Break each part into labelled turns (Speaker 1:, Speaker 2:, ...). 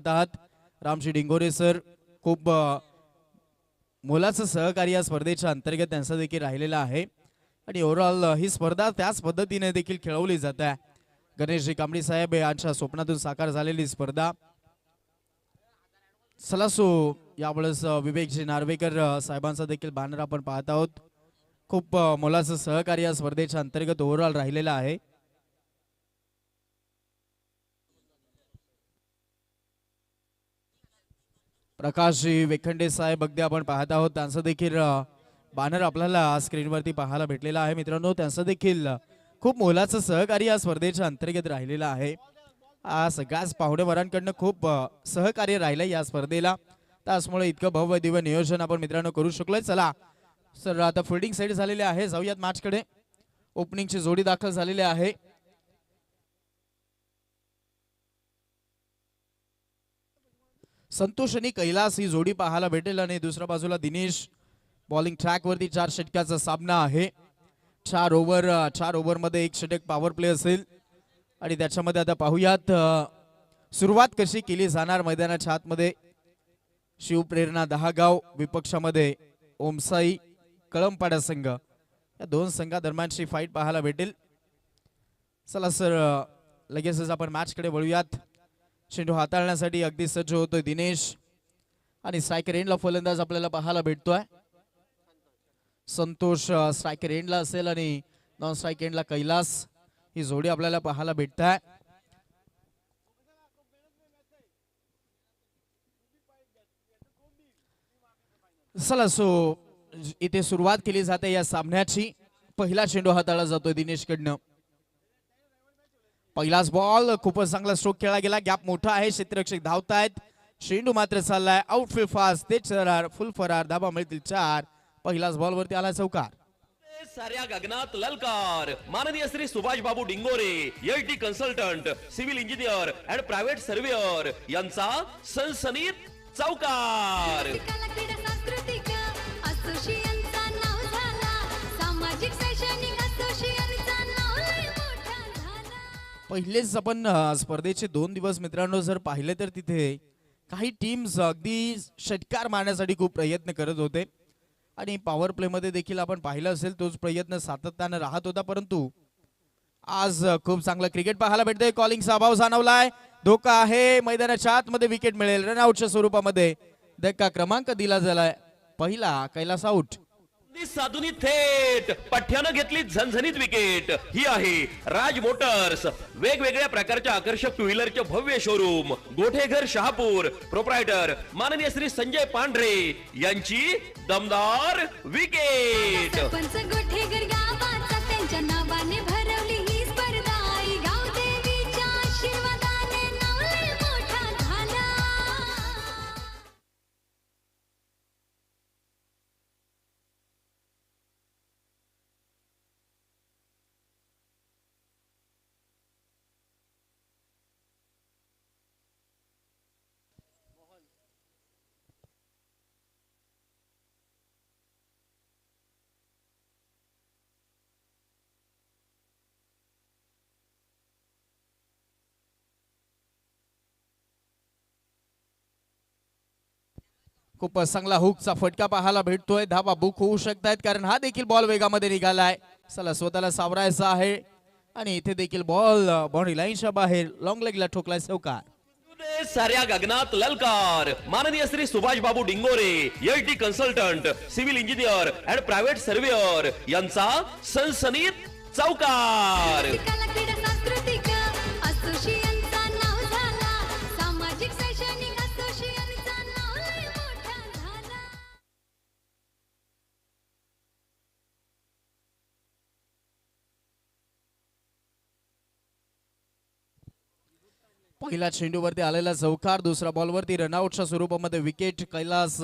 Speaker 1: पाहत आहात रामजी डिंगोरे सर खूप मोलाचं सहकार्य या स्पर्धेच्या अंतर्गत त्यांचं देखील राहिलेलं आहे आणि ओव्हरऑल ही स्पर्धा त्याच पद्धतीने देखील खेळवली जात आहे। गणेशजी कांबळी साहेब यांच्या स्वप्नातून साकार झालेली स्पर्धा। चला सो यावेळेस विवेकजी नार्वेकर साहेबांचा देखील बॅनर आपण पाहत आहोत। खूप मोलाचं सहकार्य या स्पर्धेच्या अंतर्गत ओव्हरऑल राहिलेलं आहे। प्रकाशजी वेखंडे साहेब अगदी आपण पाहत आहोत त्यांचं देखील बॅनर आपल्याला स्क्रीनवरती पाहायला भेटलेला आहे। मित्रांनो त्यांचं देखील खूप मोलाचं सहकार्य या स्पर्धेच्या अंतर्गत राहिलेलं आहे। सगळ्याच पाहुणेवरांकडनं खूप सहकार्य राहिलं या स्पर्धेला, त्याचमुळे इतकं भव्य दिव्य नियोजन आपण मित्रांनो करू शकलोय। चला सर आता फिल्डिंग साइड झालेले आहे, जाऊयात मॅच कडे। ओपनिंगची जोडी दाखल झालेली आहे। संतोष आणि कैलास ही जोडी पाहायला भेटेल आणि दुसऱ्या बाजूला दिनेश बॉलिंग ट्रॅक वरती 4 षटकाचा सामना आहे। 4 ओव्हर मध्ये 1 षटक पॉवर प्ले असेल आणि त्याच्यामध्ये आता पाहूयात सुरुवात कशी केली जाणार। मैदानाच्या आतमध्ये शिवप्रेरणा दहागाव विपक्षामध्ये ओमसाई कळंपाडा संघ, या दोन संघादरम्यानची फाईट पाहायला भेटेल। चला सर लगेचच आपण मॅच कडे वळूयात। चेंडू हाताळण्यासाठी अगदी सज्ज होतोय दिनेश आणि स्ट्रायकर एंडला फलंदाज आपल्याला पाहायला भेटतोय। संतोष स्ट्रायकर एंडला असेल आणि नॉन स्ट्राइक एंडला कैलास ही जोडी आपल्याला पाहायला भेटताय। चला सो इथे सुरुवात केली जाते या सामन्याची। पहिला चेंडू हाताळला जातोय दिनेश कडनं। पहिलाच बॉल खूपच चांगला स्ट्रोक खेळला गेला, गॅप मोठा आहे, क्षेत्ररक्षक धावतायत, चेंडू मात्र चाललाय आउटफील्ड फास्ट, ते फरार फुल फरार, धाबा मिळतील 4। पहिलाच बॉल वरती आला चौकार।
Speaker 2: साऱ्या गगनात ललकार माननीय Shri Subhash Babu Dingore LT consultant civil engineer and private surveyor यांचा सनसनीत चौकार।
Speaker 1: पहिलेच आपण स्पर्धेचे 2 दिवस मित्रांनो जर पाहिले तर तिथे काही टीम्स अगदी षटकार मारण्यासाठी खूप प्रयत्न करत होते आणि पॉवर प्ले मध्ये देखील आपण पाहिलं असेल तोच प्रयत्न सातत्याने राहत होता, परंतु आज खूप चांगलं क्रिकेट पाहायला भेटतंय। कॉलिंगचा अभाव जाणवलाय, धोका आहे, मैदानाच्या आतमध्ये विकेट मिळेल, रनआउटच्या स्वरूपामध्ये धक्का क्रमांक दिला झालाय, पहिला कैलास आउट।
Speaker 2: साधुनी थेट पठ्यानं घेतली झणझणीत विकेट। ही आहे राज मोटर्स, वेगवेगळ्या प्रकारच्या आकर्षक टू व्हीलरचे भव्य शोरूम, गोठेघर शहापूर, प्रोप्रायटर माननीय श्री संजय पांढरे यांची दमदार विकेट।
Speaker 1: खूप चांगला हुकचा फटका पाहायला भेटतोय, धाबा बुक होऊ शकतायत कारण हा देखील बॉल वेगामध्ये निघालाय। चला स्वतःला सावरायचा आहे आणि इथे देखील बॉल बाउंड्री लाईनच्या बाहेर लॉंग लेगला ठोकलाय चौकार।
Speaker 2: साऱ्या गगनात ललकार माननीय Shri Subhash Babu Dingore LT consultant civil engineer and private surveyor यांचा सनसनीत चौकार।
Speaker 1: पहिला चेंडूवरती आलेला चौकार, दुसरा बॉलवरती रनआउटच्या स्वरूपामध्ये विकेट। कैलास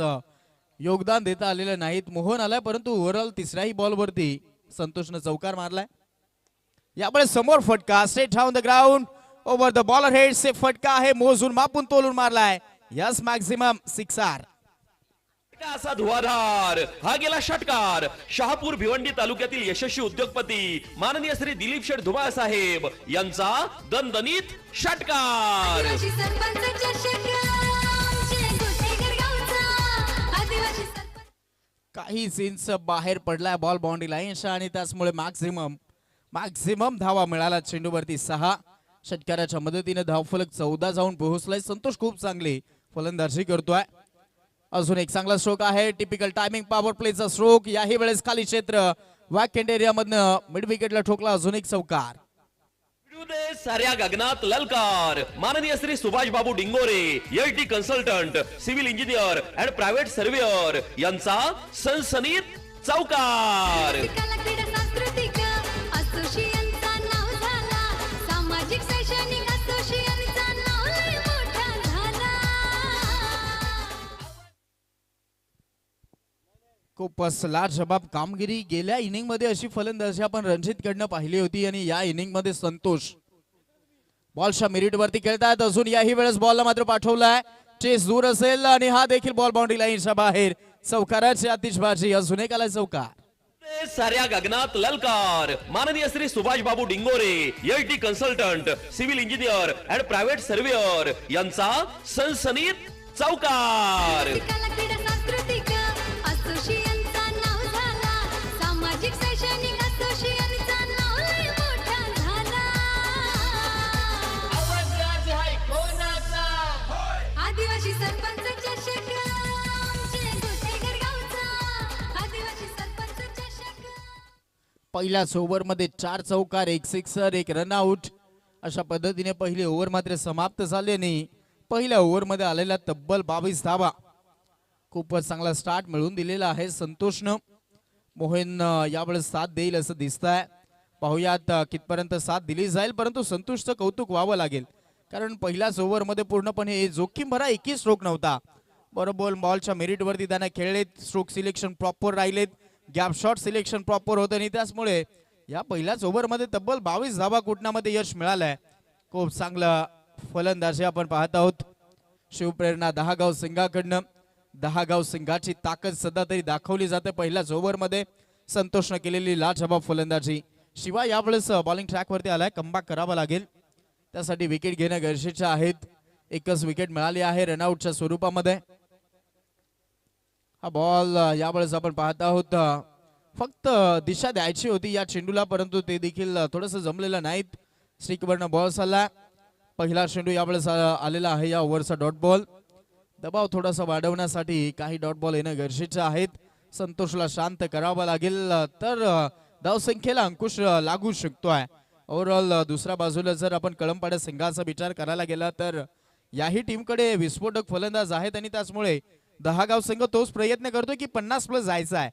Speaker 1: योगदान देता आलेलं नाहीत, मोहन आलाय, परंतु ओव्हरऑल तिसऱ्याही बॉलवरती संतोषने चौकार मारलाय। यामुळे समोर फटका straight down the ground over the bowler head से फटका आहे, मोजून मापून तोलून मारलाय, यस मॅक्सिमम 6
Speaker 2: असा धुवाधार हा गेला षटकार। शहापूर भिवंडी तालुक्यातील यशस्वी उद्योगपती माननीय श्री दिलीप शेठ धुमाळ साहेब यांचा दणदणीत षटकार।
Speaker 1: काही सीन्स बाहेर पडलाय बॉल बाउंड्री लाईनच्या आणि त्याचमुळे मॅक्झिमम धावा मिळाला. चेंडूवरती 6. षटकाराच्या मदतीने धावफलक 14 जाऊन पोहोचलाय. संतोष खूप चांगली फलंदाजी करतोय. अजून एक चांगला स्ट्रोक आहे. टिपिकल टायमिंग पॉवर प्लेचा स्ट्रोक. याही वेळेस खाली क्षेत्र वॅकेंट एरिया मधनं मिड विकेटला ठोकला. अजून एक चौकार.
Speaker 2: साऱ्या गगनात ललकार. माननीय Shri Subhash Babu Dingore, LT consultant, civil engineer and private surveyor यांचा सनसनीत चौकार.
Speaker 1: खूपच लाजबाब कामगिरी. गेल्या इनिंग मध्ये अशी फलंदाजी आपण रणजित कडनं पाहिली होती आणि या इनिंग मध्ये संतोष बॉलच्या मेरिट वरती खेळतात. अजून याही वेळेस बॉलला मात्र पाठवलाय. चेस दूर असेल आणि हा देखील बॉल बाउंड्री लाईनच्या बाहेर. चौकाराची आतिषबाजी. अजून एक आलाय चौकार.
Speaker 2: साऱ्या गगनात ललकार. माननीय Shri Subhash Babu Dingore, LT consultant, civil engineer and private surveyor यांचा सनसनीत चौकार.
Speaker 3: आदिवासी सरपंच चषक, गोठेघर गावचा आदिवासी सरपंच चषक.
Speaker 1: पहिल्याच ओव्हर मध्ये 4 चौकार, 1 सिक्सर, 1 रनआउट अशा पद्धतीने पहिली ओव्हर मात्र समाप्त झाली आणि पहिल्या ओव्हर मध्ये आलेला तब्बल 22 धावा. खूपच चांगला स्टार्ट मिळून दिलेला आहे संतोषनं. मोहन यावेळेस साथ देईल असं दिसतंय. पाहुयात कितपर्यंत साथ दिली जाईल, परंतु संतोषचं कौतुक व्हावं लागेल कारण पहिल्याच ओव्हर मध्ये पूर्णपणे जोखीम भरा एकही स्ट्रोक नव्हता. बरोबर बॉलच्या मेरिट वरती त्यांना खेळलेत. स्ट्रोक सिलेक्शन प्रॉपर राहिलेत. गॅप शॉट सिलेक्शन प्रॉपर होतं आणि त्याचमुळे या पहिल्याच ओव्हर मध्ये तब्बल 22 धावा कुटण्यामध्ये यश मिळालंय. खूप चांगलं फलंदाजी आपण पाहत आहोत. शिवप्रेरणा दहागाव सिंगाकडनं. दहागाव सिंगाची ताकद सध्या तरी दाखवली जाते पहिल्याच ओव्हर मध्ये. संतोषनं केलेली लाजवाब फलंदाजी. शिवाय यावेळेस बॉलिंग ट्रॅक वरती आलाय. कमबॅक करावा लागेल. त्यासाठी विकेट घेणं गरजेचे आहेत. एकच विकेट मिळाली आहे रनआउटच्या स्वरूपामध्ये. हा बॉल यावेळेस आपण पाहत आहोत. फक्त दिशा द्यायची होती या चेंडूला, परंतु ते देखील थोडंसं जमलेलं नाहीत. स्टिकवरनं बॉल चालला. पहिला चेंडू यावेळेस आलेला आहे या ओव्हरचा डॉट बॉल. दबाव थोडासा वाढवण्यासाठी काही डॉट बॉल येणं गरजेचे आहेत. संतोषला शांत करावं लागेल तर धावसंख्येला अंकुश लागू शकतोय. ओव्हरऑल दुसऱ्या बाजूला जर आपण कळंपाड्या संघाचा विचार करायला गेला तर याही टीमकडे विस्फोटक फलंदाज आहेत आणि त्याचमुळे दहागाव संघ तोच प्रयत्न करतोय की 50+ जायचा आहे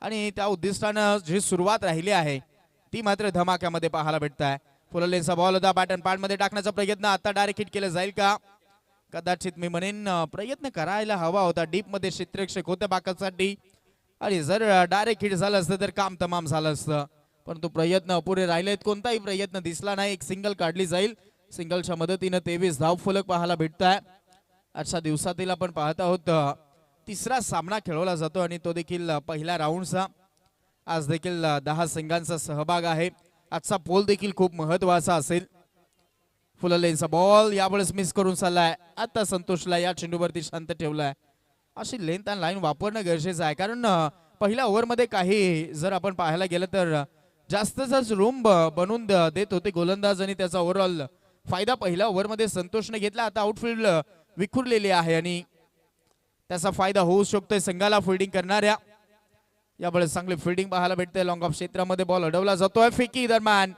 Speaker 1: आणि त्या उद्दिष्टानं जी सुरुवात राहिली आहे ती मात्र धमाक्यामध्ये पाहायला भेटत आहे. फुललेचा बॉल होता. बॅट अँड पॅड मध्ये टाकण्याचा प्रयत्न. आता डायरेक्ट हिट केलं जाईल का? कदाचित मी म्हणेन प्रयत्न करायला हवा होता. डीप मध्ये क्षेत्ररक्षक होते बाकासाठी आणि जर डायरेक्ट हिट झालं असतं तर काम तमाम झालं असतं, परंतु प्रयत्न अपुरे राहिलेत. कोणताही प्रयत्न दिसला नाही. एक सिंगल काढली जाईल. सिंगलच्या मदतीने 23 धाव फलक पाहायला भेटत आहे. आजच्या दिवसातील आपण पाहत आहोत तिसरा सामना खेळवला जातो आणि तो देखील पहिल्या राऊंडचा. आज देखील 10 संघांचा सहभाग आहे. आजचा पोल देखील खूप महत्वाचा असेल. फुललेचा बॉल यावेळेस मिस करून चाललाय. आता संतोषला या चेंडूवरती शांत ठेवलाय. अशी लेंथ अँड लाईन वापरणं गरजेचं आहे कारण पहिल्या ओव्हर मध्ये काही जर आपण पाहायला गेलं तर जास्त रूम बनवून देत होते गोलंदाज आणि त्याचा ओव्हरऑल फायदा पहिल्या ओव्हर मध्ये संतोषने घेतला. आता आउटफील्ड विखुरलेली आहे आणि त्याचा फायदा होऊ शकतोय संघाला. फिल्डिंग करणाऱ्या यावेळेस चांगली फिल्डिंग पाहायला भेटते. लॉंग ऑफ क्षेत्रामध्ये बॉल अडवला जातोय. फेकी दरम्यान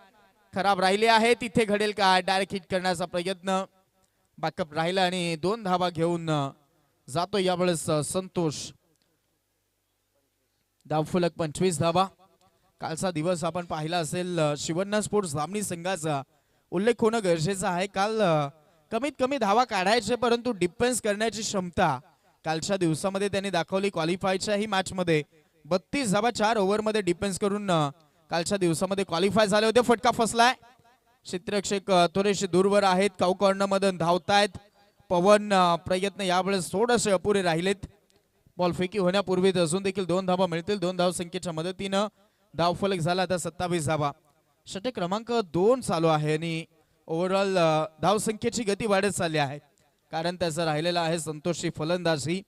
Speaker 1: खराब राहिले आहे. तिथे घडेल का? डायरेक्ट हिट करण्याचा प्रयत्न. बॅकअप राहिला आणि 2 धावा घेऊन जातो यावेळेस संतोष. धावफलक 25 धावा. कालचा दिवस आपण पाहिला असेल. शिवण्णा स्पोर्ट्स धामणी संघाचा उल्लेख होणं गरजेचं आहे. काल कमीत कमी धावा काढायचे परंतु डिफेन्स करण्याची क्षमता कालच्या दिवसामध्ये त्यांनी दाखवली. क्वालिफायच्या ही मॅच मध्ये 32 धावा 4 ओव्हर मध्ये डिफेन्स करून कालच्या दिवसामध्ये क्वालिफाय झाले होते. फटका फसलाय. क्षेत्ररक्षक थोडेसे दूरवर आहेत. काऊ कॉर्नर मधून धावतायत. पवन प्रयत्न यावेळेस थोडेसे अपुरे राहिलेत. बॉल फेकी होण्यापूर्वी अजून देखील 2 धावा मिळतील. 2 धाव संख्येच्या मदतीनं धाव फलक झाला आता 27 धावा. षटक क्रमांक 2 चालू आहे आणि ओव्हरऑल धाव संख्येची गती वाढत चालली आहे कारण त्याचं राहिलेला आहे संतोषची फलंदाजी.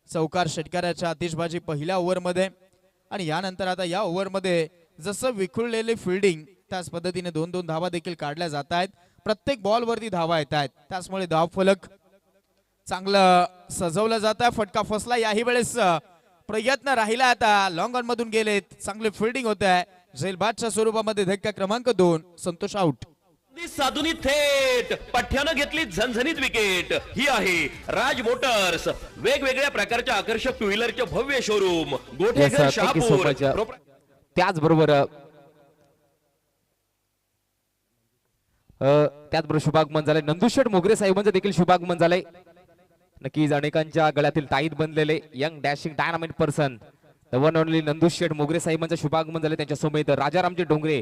Speaker 1: चौकार षटकाराच्या आतिषबाजी पहिल्या ओव्हर मध्ये आणि यानंतर आता या ओव्हरमध्ये जसं विखुरलेले फिल्डिंग त्याच पद्धतीने 2-2 धावा देखील काढल्या जात आहेत. प्रत्येक बॉलवरती धावा येत आहेत, त्याचमुळे धाव फलक चांगलं सजवलं जात आहे. फटका फसला, याही वेळेस प्रयत्न राहिला, आता लॉंग ऑन मधून गेलेत, चांगले फिल्डिंग होत आहे. झेलबादच्या स्वरूपामध्ये धक्का क्रमांक 2, संतोष आउट.
Speaker 2: साधुनी थेट पठ्यानं घेतली झणझणीत विकेट. ही आहे राज मोटर्स, वेगवेगळ्या प्रकारच्या आकर्षक टू व्हीलरचे भव्य शोरूम, गोठेघर शहापूर.
Speaker 4: त्याचबरोबर शुभागमन झालंय. नंदुशेठ मोगरे साहेबांचं देखील शुभागमन झालंय. नक्कीच अनेकांच्या गळ्यातील ताईत बनलेले young dashing dynamic person the one only Nandusheth Mogre साहेबांचं शुभागमन झाले. त्यांच्या समेत राजारामजी डोंगरे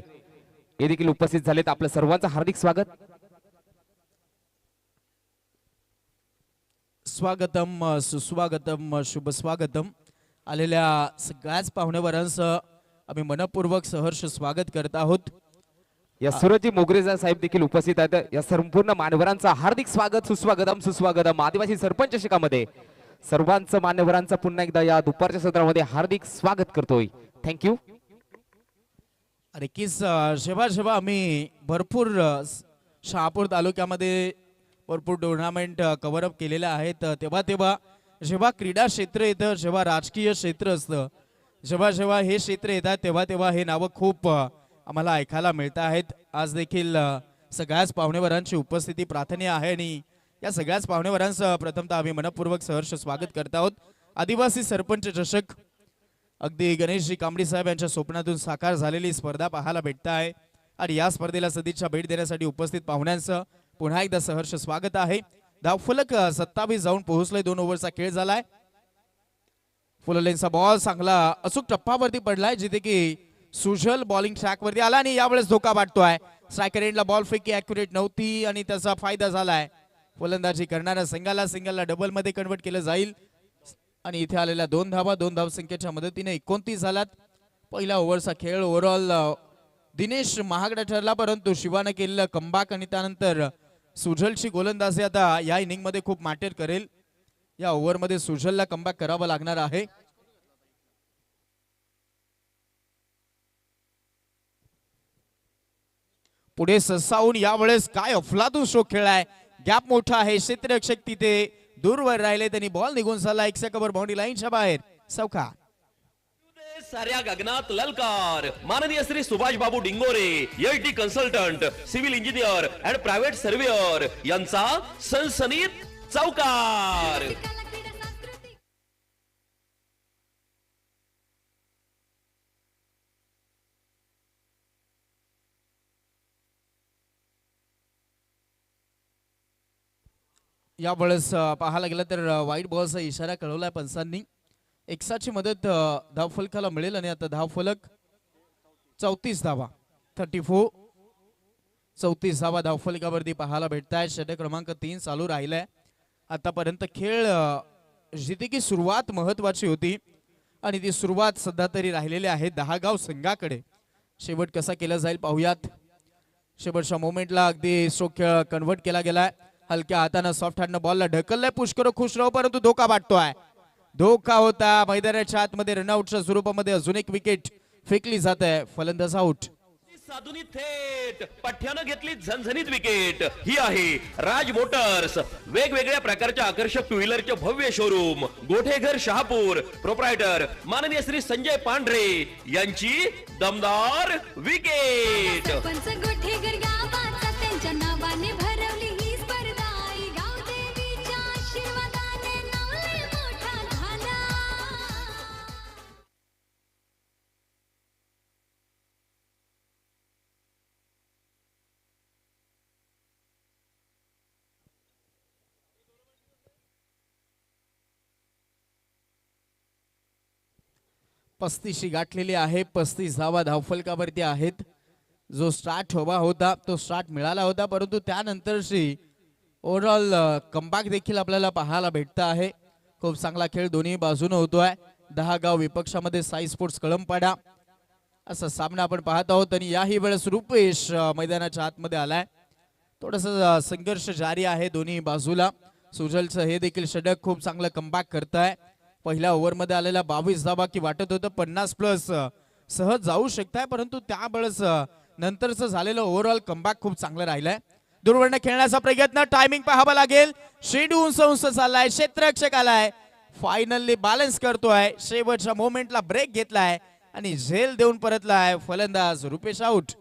Speaker 4: हे देखील उपस्थित झालेत. आपलं सर्वांचं हार्दिक स्वागत.
Speaker 1: स्वागतम, सुस्वागतम, शुभ स्वागतम. आलेल्या सगळ्याच पाहुणेवरांचं आम्ही मनपूर्वक सहर्ष स्वागत करत आहोत.
Speaker 4: या सुरजी मोगरे साहेब देखील उपस्थित आहेत. या संपूर्ण मान्यवरांचं हार्दिक स्वागत, सुस्वागतम सुस्वागतम. आदिवासी सरपंच शिकामध्ये सर्वांचं मान्यवरांचं पुन्हा एकदा या दुपारच्या सत्रामध्ये हार्दिक स्वागत करतोय. थँक्यू.
Speaker 1: अरे किस जेव्हा आम्ही भरपूर शहापूर तालुक्यामध्ये भरपूर टुर्नामेंट कव्हर अप केलेल्या आहेत, तेव्हा जेव्हा क्रीडा क्षेत्र येतं, जेव्हा राजकीय क्षेत्र असतं, जेव्हा हे क्षेत्र येतात, तेव्हा हे नावं खूप आम्हाला ऐकायला मिळत आहेत. आज देखील सगळ्याच पाहुणेवरांची उपस्थिती प्रार्थनीय आहे आणि या सगळ्याच पाहुणेवरांचं प्रथमतः आम्ही मनपूर्वक सहर्ष स्वागत करत आहोत. आदिवासी सरपंच चषक अगदी गणेशजी कांबडी साहेब यांच्या स्वप्नातून साकार झालेली स्पर्धा पाहायला भेटत आहे आणि या स्पर्धेला सदिच्छा भेट देण्यासाठी उपस्थित पाहुण्यांचं पुन्हा एकदा सहर्ष स्वागत आहे. धावफलक 27 जाऊन पोहोचले. 2 ओव्हरचा खेळ झालाय. फुललेनचा बॉल चांगला अचूक टप्पावरती पडलाय, जिथे की सुजल बॉलिंग ट्रॅक वरती आला आणि यावेळेस धोका वाटतोय. स्ट्रायकर एंडला बॉल फेकी ऍक्युरेट नव्हती आणि त्याचा फायदा झालाय. फलंदाजी करणाऱ्या सिंगलला डबल मध्ये कन्वर्ट केलं जाईल आणि इथे आलेल्या 2 धावा 2 धावसंख्येच्या मदतीने 29 झालात. पहिला ओव्हरचा खेळ ओव्हरऑल दिनेश महागडा ठरला, परंतु शिवाने केलेलं कमबॅक आणि त्यानंतर सुजलची गोलंदाजी आता या इनिंग मध्ये खूप मॅटर करेल. या ओव्हर मध्ये सुजलला कमबॅक करावं लागणार आहे. पुढे ससावून यावेळेस काय अफलातून स्ट्रोक खेळाय. गॅप मोठा आहे, क्षेत्ररक्षक तिथे दूरवर राहिले, त्यांनी बॉल निघून झाला. 1 कव्हर बाउंड्री लाईनच्या बाहेर. सौखा
Speaker 2: साऱ्या गगनात ललकार. माननीय Shri Subhash Babu Dingore, LT consultant, civil engineer and private surveyor यांचा सनसनीत चौकार.
Speaker 3: कला क्रीडा सांस्कृतिक
Speaker 1: यावेळेस पाहायला गेलं तर वाईट बॉलचा इशारा कळवलाय पंचांनी. एक्साची मदत धावफलकाला मिळेल आणि आता धावफलक 34 धावा 34 34 धावा धावफलकावरती पाहायला भेटत आहे. षटक क्रमांक 3 चालू राहिलाय. आतापर्यंत खेळ जिथे की सुरुवात महत्वाची होती आणि ती सुरुवात सध्या तरी राहिलेली आहे 10 गाव संघाकडे. शेवट कसा केला जाईल पाहूयात. शेवटच्या मोमेंटला अगदी स्ट्रोक कन्वर्ट केला गेलाय. हलक्या हातानं सॉफ्ट हँडनं बॉलला ढकललंय. पुष्कर खुश राहू, परंतु धोका वाटतोय. धोका होता मैदानाच्या आतमध्ये. रनआउटच्या स्वरूपामध्ये अजून एक विकेट फेकली जात आहे. फलंदाज आउट.
Speaker 2: साधुनी थेट पठ्यानं घेतली झणझणीत विकेट. ही आहे राज मोटर्स, वेगवेगळ्या प्रकारच्या आकर्षक टू व्हीलरचे भव्य शोरूम, गोठेघर शहापूर. प्रोप्रायटर माननीय श्री संजय पांढरे यांची दमदार विकेट.
Speaker 3: सरपंच गोठेघर गावाचा त्यांच्या नावाने भरवली ही स्पर्धा. आई गाव देवीच्या आशीर्वादाने नाव लय मोठा झाला.
Speaker 1: पस्तीसशी गाठलेली आहे. 35 धावा धावफलकावरती आहेत. जो स्टार्ट हवा होता तो स्टार्ट मिळाला होता, परंतु त्यानंतरची ओव्हरऑल कमबॅक देखील आपल्याला पाहायला भेटत आहे. खूप चांगला खेळ दोन्ही बाजूने होतोय. 10 गाव विपक्षामध्ये साई स्पोर्ट्स कळंबपाडा असा सामना आपण पाहत आहोत आणि याही वेळेस रुपेश मैदानाच्या आतमध्ये आलाय. थोडासा संघर्ष जारी आहे दोन्ही बाजूला. सुजलचं हे देखील षटक खूप चांगलं कमबॅक करताय. पहिल्या ओव्हरमध्ये आलेला 22 धावा की वाटत होतं 50 प्लस सहज जाऊ शकताय, परंतु त्यावेळेस नंतरचं झालेलं ओव्हरऑल कमबॅक खूप चांगलं राहिलंय. दूरवरनं खेळण्याचा प्रयत्न, टायमिंग पाहावा लागेल. शेडू उंच उंच चाललाय, क्षेत्ररक्षक आलाय, फायनली बॅलन्स करतोय, शेवटच्या मोमेंटला ब्रेक घेतलाय आणि झेल देऊन परतलाय फलंदाज रुपेश आउट.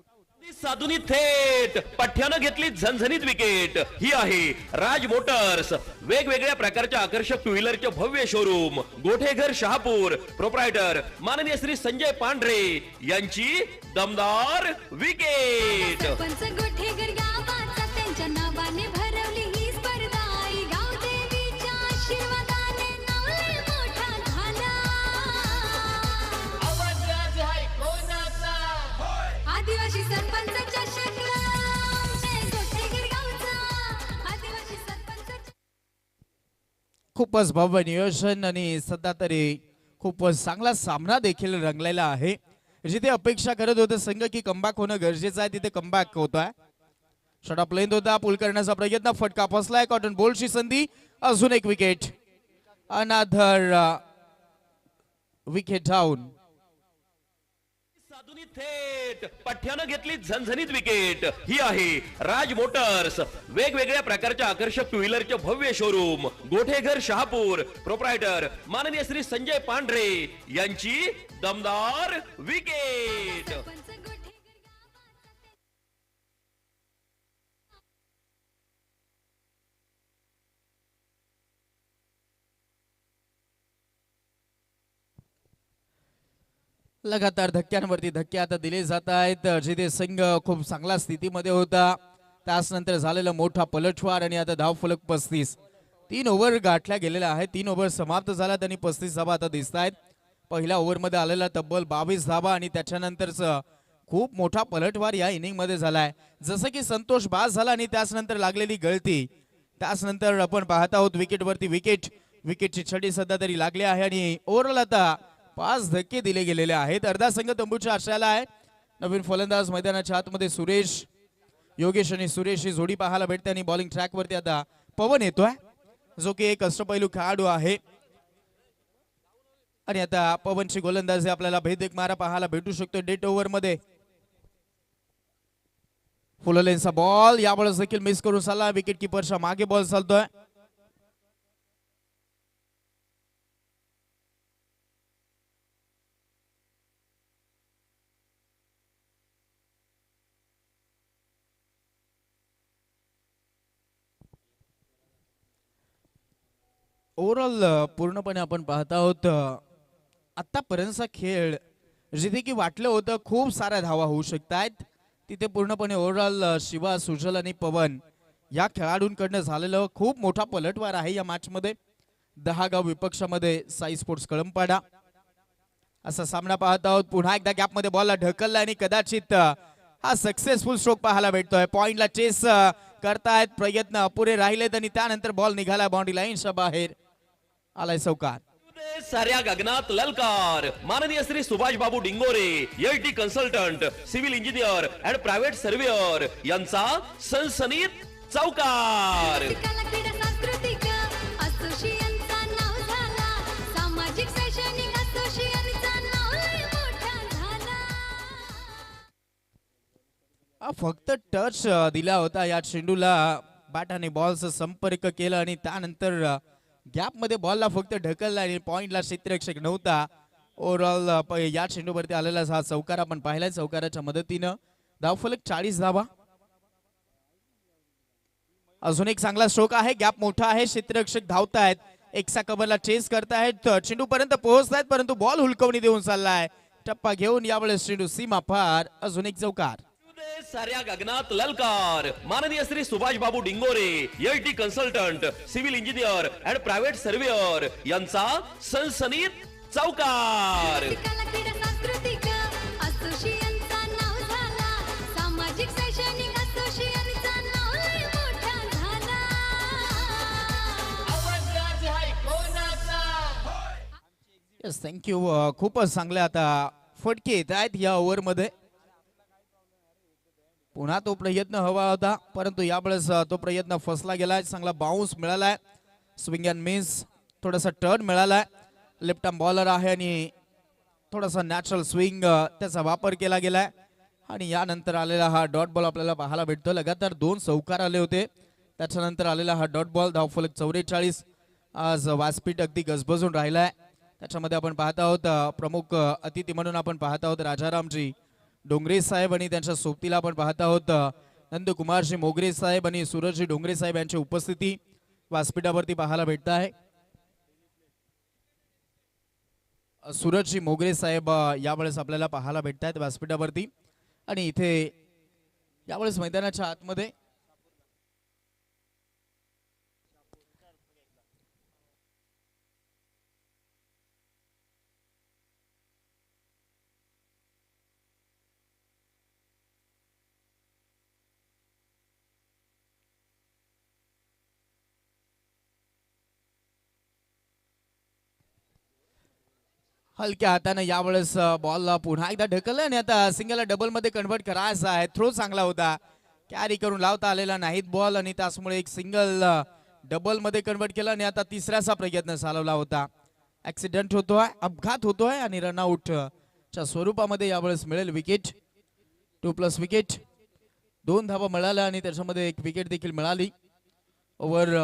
Speaker 2: साधुनी थेट पठ्यानं घेतली झणझणीत विकेट. ही आहे राज मोटर्स, वेगवेगळ्या प्रकारच्या आकर्षक टू व्हीलरचे भव्य शोरूम, गोठेघर शहापूर. प्रोप्रायटर माननीय श्री संजय पांढरे यांची दमदार विकेट.
Speaker 3: सरपंच गोठेघर गावाचा त्यांच्या नावाने भरवली ही स्पर्धा. आई गाव देवीच्या आशीर्वादाने नाव लय मोठा झाला. आदिवासी सरपंच चषक जय गोठेघर गावचा. आदिवासी सरपंच
Speaker 1: खूपच भव्य नियोजन आणि सध्या तरी खूपच चांगला सामना देखील रंगलेला आहे. जिथे अपेक्षा करत होते संघ की कमबॅक होणं गरजेचं आहे, तिथे कमबॅक होतोय. शॉट लेंथ होता, पुल करण्याचा प्रयत्न, फटका फसलाय, कॉटन बोल्टची संधी, अजून एक विकेट. Another wicket down.
Speaker 2: साधुनी थेट पठ्यानं घेतली झणझणीत विकेट. ही आहे राज मोटर्स, वेगवेगळ्या प्रकारच्या आकर्षक टू व्हीलरचे भव्य शोरूम, गोठेघर शहापूर. प्रोप्रायटर माननीय श्री संजय पांढरे यांची दमदार विकेट.
Speaker 3: सरपंच गोठेघर
Speaker 1: लगातार धक्क्यांवरती धक्के आता दिले जात आहेत. जिथे संघ खूप चांगल्या स्थितीमध्ये होता, त्याच नंतर झालेला मोठा पलटवार आणि आता धावफलक 35. 3 ओव्हर गाठल्या गेलेल्या आहेत, 3 ओव्हर समाप्त झाल्यात आणि 35 धावा आता दिसत आहेत. पहिल्या ओव्हरमध्ये आलेला तब्बल 22 धावा आणि त्याच्यानंतरच खूप मोठा पलटवार या इनिंग मध्ये झालाय. जसं की संतोष बास झाला आणि त्याच नंतर लागलेली गळती, त्याच नंतर आपण पाहत आहोत विकेटवरती विकेट. विकेटची छडी सध्या तरी लागली आहे आणि ओव्हरऑल आता 5 धक्के दिले गेलेले आहेत. अर्धा संघ तंबूच्या आश्रयाला आहे. नवीन फलंदाज मैदानाच्या आतमध्ये सुरेश, योगेश आणि सुरेश ही जोडी पाहायला भेटते आणि बॉलिंग ट्रॅक वरती आता पवन येतोय, जो की एक अष्टपैलू खेळाडू आहे. आणि आता पवनची गोलंदाजी आपल्याला भेदक मारा पाहायला भेटू शकतो डेट ओव्हर मध्ये. फुल लेनचा बॉल यावेळेस देखील मिस करून चालला, विकेट किपरच्या मागे बॉल चालतोय. ओव्हरऑल पूर्णपणे आपण पाहत आहोत आतापर्यंतचा खेळ जिथे की वाटलं होतं खूप साऱ्या धावा होऊ शकतायत, तिथे पूर्णपणे ओव्हरऑल शिवा, सुजल आणि पवन या खेळाडूंकडनं झालेलं खूप मोठा पलटवार आहे या मॅच मध्ये. 10 गाव विपक्षामध्ये साई स्पोर्ट्स कळंपाडा असा सामना पाहत आहोत. पुन्हा एकदा गॅप मध्ये बॉलला ढकलला आणि कदाचित हा सक्सेसफुल स्ट्रोक पाहायला भेटतोय. पॉइंटला चेस करतायत, प्रयत्न अपुरे राहिलेत आणि त्यानंतर बॉल निघाला बाउंड्री लाईनच्या बाहेर. आलाय चौकार.
Speaker 2: साऱ्या गगनात ललकार. माननीय Shri Subhash Babu Dingore, LT consultant, civil engineer and private surveyor यांचा सनसनीत चौकार.
Speaker 3: कला क्रीडा सांस्कृतिक असोसिएशनचा नाव झाला. सामाजिक शैक्षणिक असोसिएशनचा नाव लय मोठा झाला.
Speaker 1: फक्त टच दिला होता या चेंडूला, बॅट आणि बॉलचा संपर्क केला आणि त्यानंतर गॅप मध्ये बॉलला फक्त ढकलला आणि पॉइंटला क्षेत्ररक्षक नव्हता. ओव्हरऑल या चेंडूवरती आलेला हा चौकार आपण पाहिलाय. चौकाराच्या मदतीनं धावफलक 40 धावा. अजून एक चांगला स्ट्रोक आहे, गॅप मोठा आहे, क्षेत्ररक्षक धावतायत, एक्सा कव्हरला चेस करतायत, चेंडू पर्यंत पोहोचतायत, परंतु बॉल हुलकवणी देऊन चाललाय. टप्पा घेऊन यावेळेस चेंडू सीमा पार. अजून एक चौकार.
Speaker 2: साऱ्या गगनात ललकार. माननीय Shri Subhash Babu Dingore, LT consultant, civil engineer and private surveyor यांचा सनसनीत चौकार.
Speaker 3: कला क्रीडा सांस्कृतिक असोसिएशनचा नाव झाला. सामाजिक शैक्षणिक असोसिएशनचा नाव लय मोठा झाला.
Speaker 1: Yes, thank you. खूपच चांगले आता फटके येत आहेत या ओव्हर मध्ये. पुन्हा तो प्रयत्न हवा होता, परंतु यावेळेस तो प्रयत्न फसला गेलाय. चांगला बाउन्स मिळालाय, स्विंग अँड मिस, थोडासा टर्न मिळालाय लेफ्ट आर्म बॉलर आहे आणि थोडासा नॅचरल स्विंग त्याचा वापर केला गेलाय आणि यानंतर आलेला हा डॉट बॉल आपल्याला पाहायला भेटतो. लगातार 2 चौकार आले होते, त्याच्यानंतर आलेला हा डॉट बॉल. धावफलक 44. आज व्यासपीठ अगदी गजबजून राहिलाय. त्याच्यामध्ये आपण पाहत आहोत प्रमुख अतिथी म्हणून आपण पाहत आहोत राजारामजी डोंगरे साहेब आणि त्यांच्या सोबतीला आपण पाहत आहोत नंदकुमारजी मोगरे साहेब आणि सूरजजी डोंगरे साहेब यांची उपस्थिती व्यासपीठावरती पाहायला भेटत आहे. सूरजजी मोगरे साहेब यावेळेस आपल्याला पाहायला भेटत आहेत व्यासपीठावरती आणि इथे यावेळेस मैदानाच्या आतमध्ये हलक्या हाताने यावेळेस बॉलला पुन्हा एकदा ढकललं आणि आता सिंगलला डबल मध्ये कन्वर्ट करायचा आहे. थ्रो चांगला होता, कॅरी करून लावता आलेला नाहीत बॉल आणि त्यामुळे एक सिंगल डबल मध्ये कन्वर्ट केला आणि आता तिसऱ्याचा प्रयत्न चालवला होता. ऍक्सिडेंट होतोय, अपघात होतोय आणि रनआउट च्या स्वरूपामध्ये यावेळेस मिळेल विकेट. 2+ विकेट. 2 धावा मिळाल्या आणि त्याच्यामध्ये 1 विकेट देखील मिळाली. ओव्हर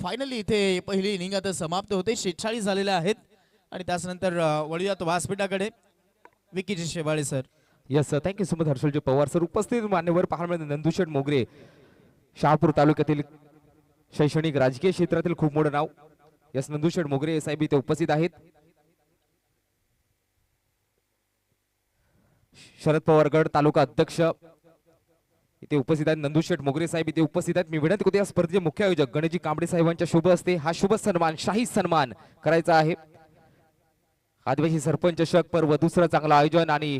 Speaker 1: फायनली इथे पहिली इनिंग आता समाप्त होते. 46 झालेले आहेत आणि त्यानंतर वळूयात व्यासपीठाकडे. Vickyji Shewale sir.
Speaker 4: Yes sir, thank you so much Harshalji Pawar sir. उपस्थित मान्यवर पाहायला मिळाले नंदुशेठ मोगरे, शहापूर तालुक्यातील शैक्षणिक राजकीय क्षेत्रातील खूप मोठं नाव. यस, नंदुशेठ मोगरे साहेब इथे उपस्थित आहेत. शरद पवार गड तालुका अध्यक्ष इथे उपस्थित आहेत. नंदुशेठ मोगरे साहेब इथे उपस्थित आहेत. मी विनंती करतो या स्पर्धेचे मुख्य आयोजक गणेशजी कांबळे साहेबांच्या शुभ हस्ते हा शुभ सन्मान, शाही सन्मान करायचा आहे. आदिवासी सरपंच चषक पर्व दुसरं चांगलं आयोजन आणि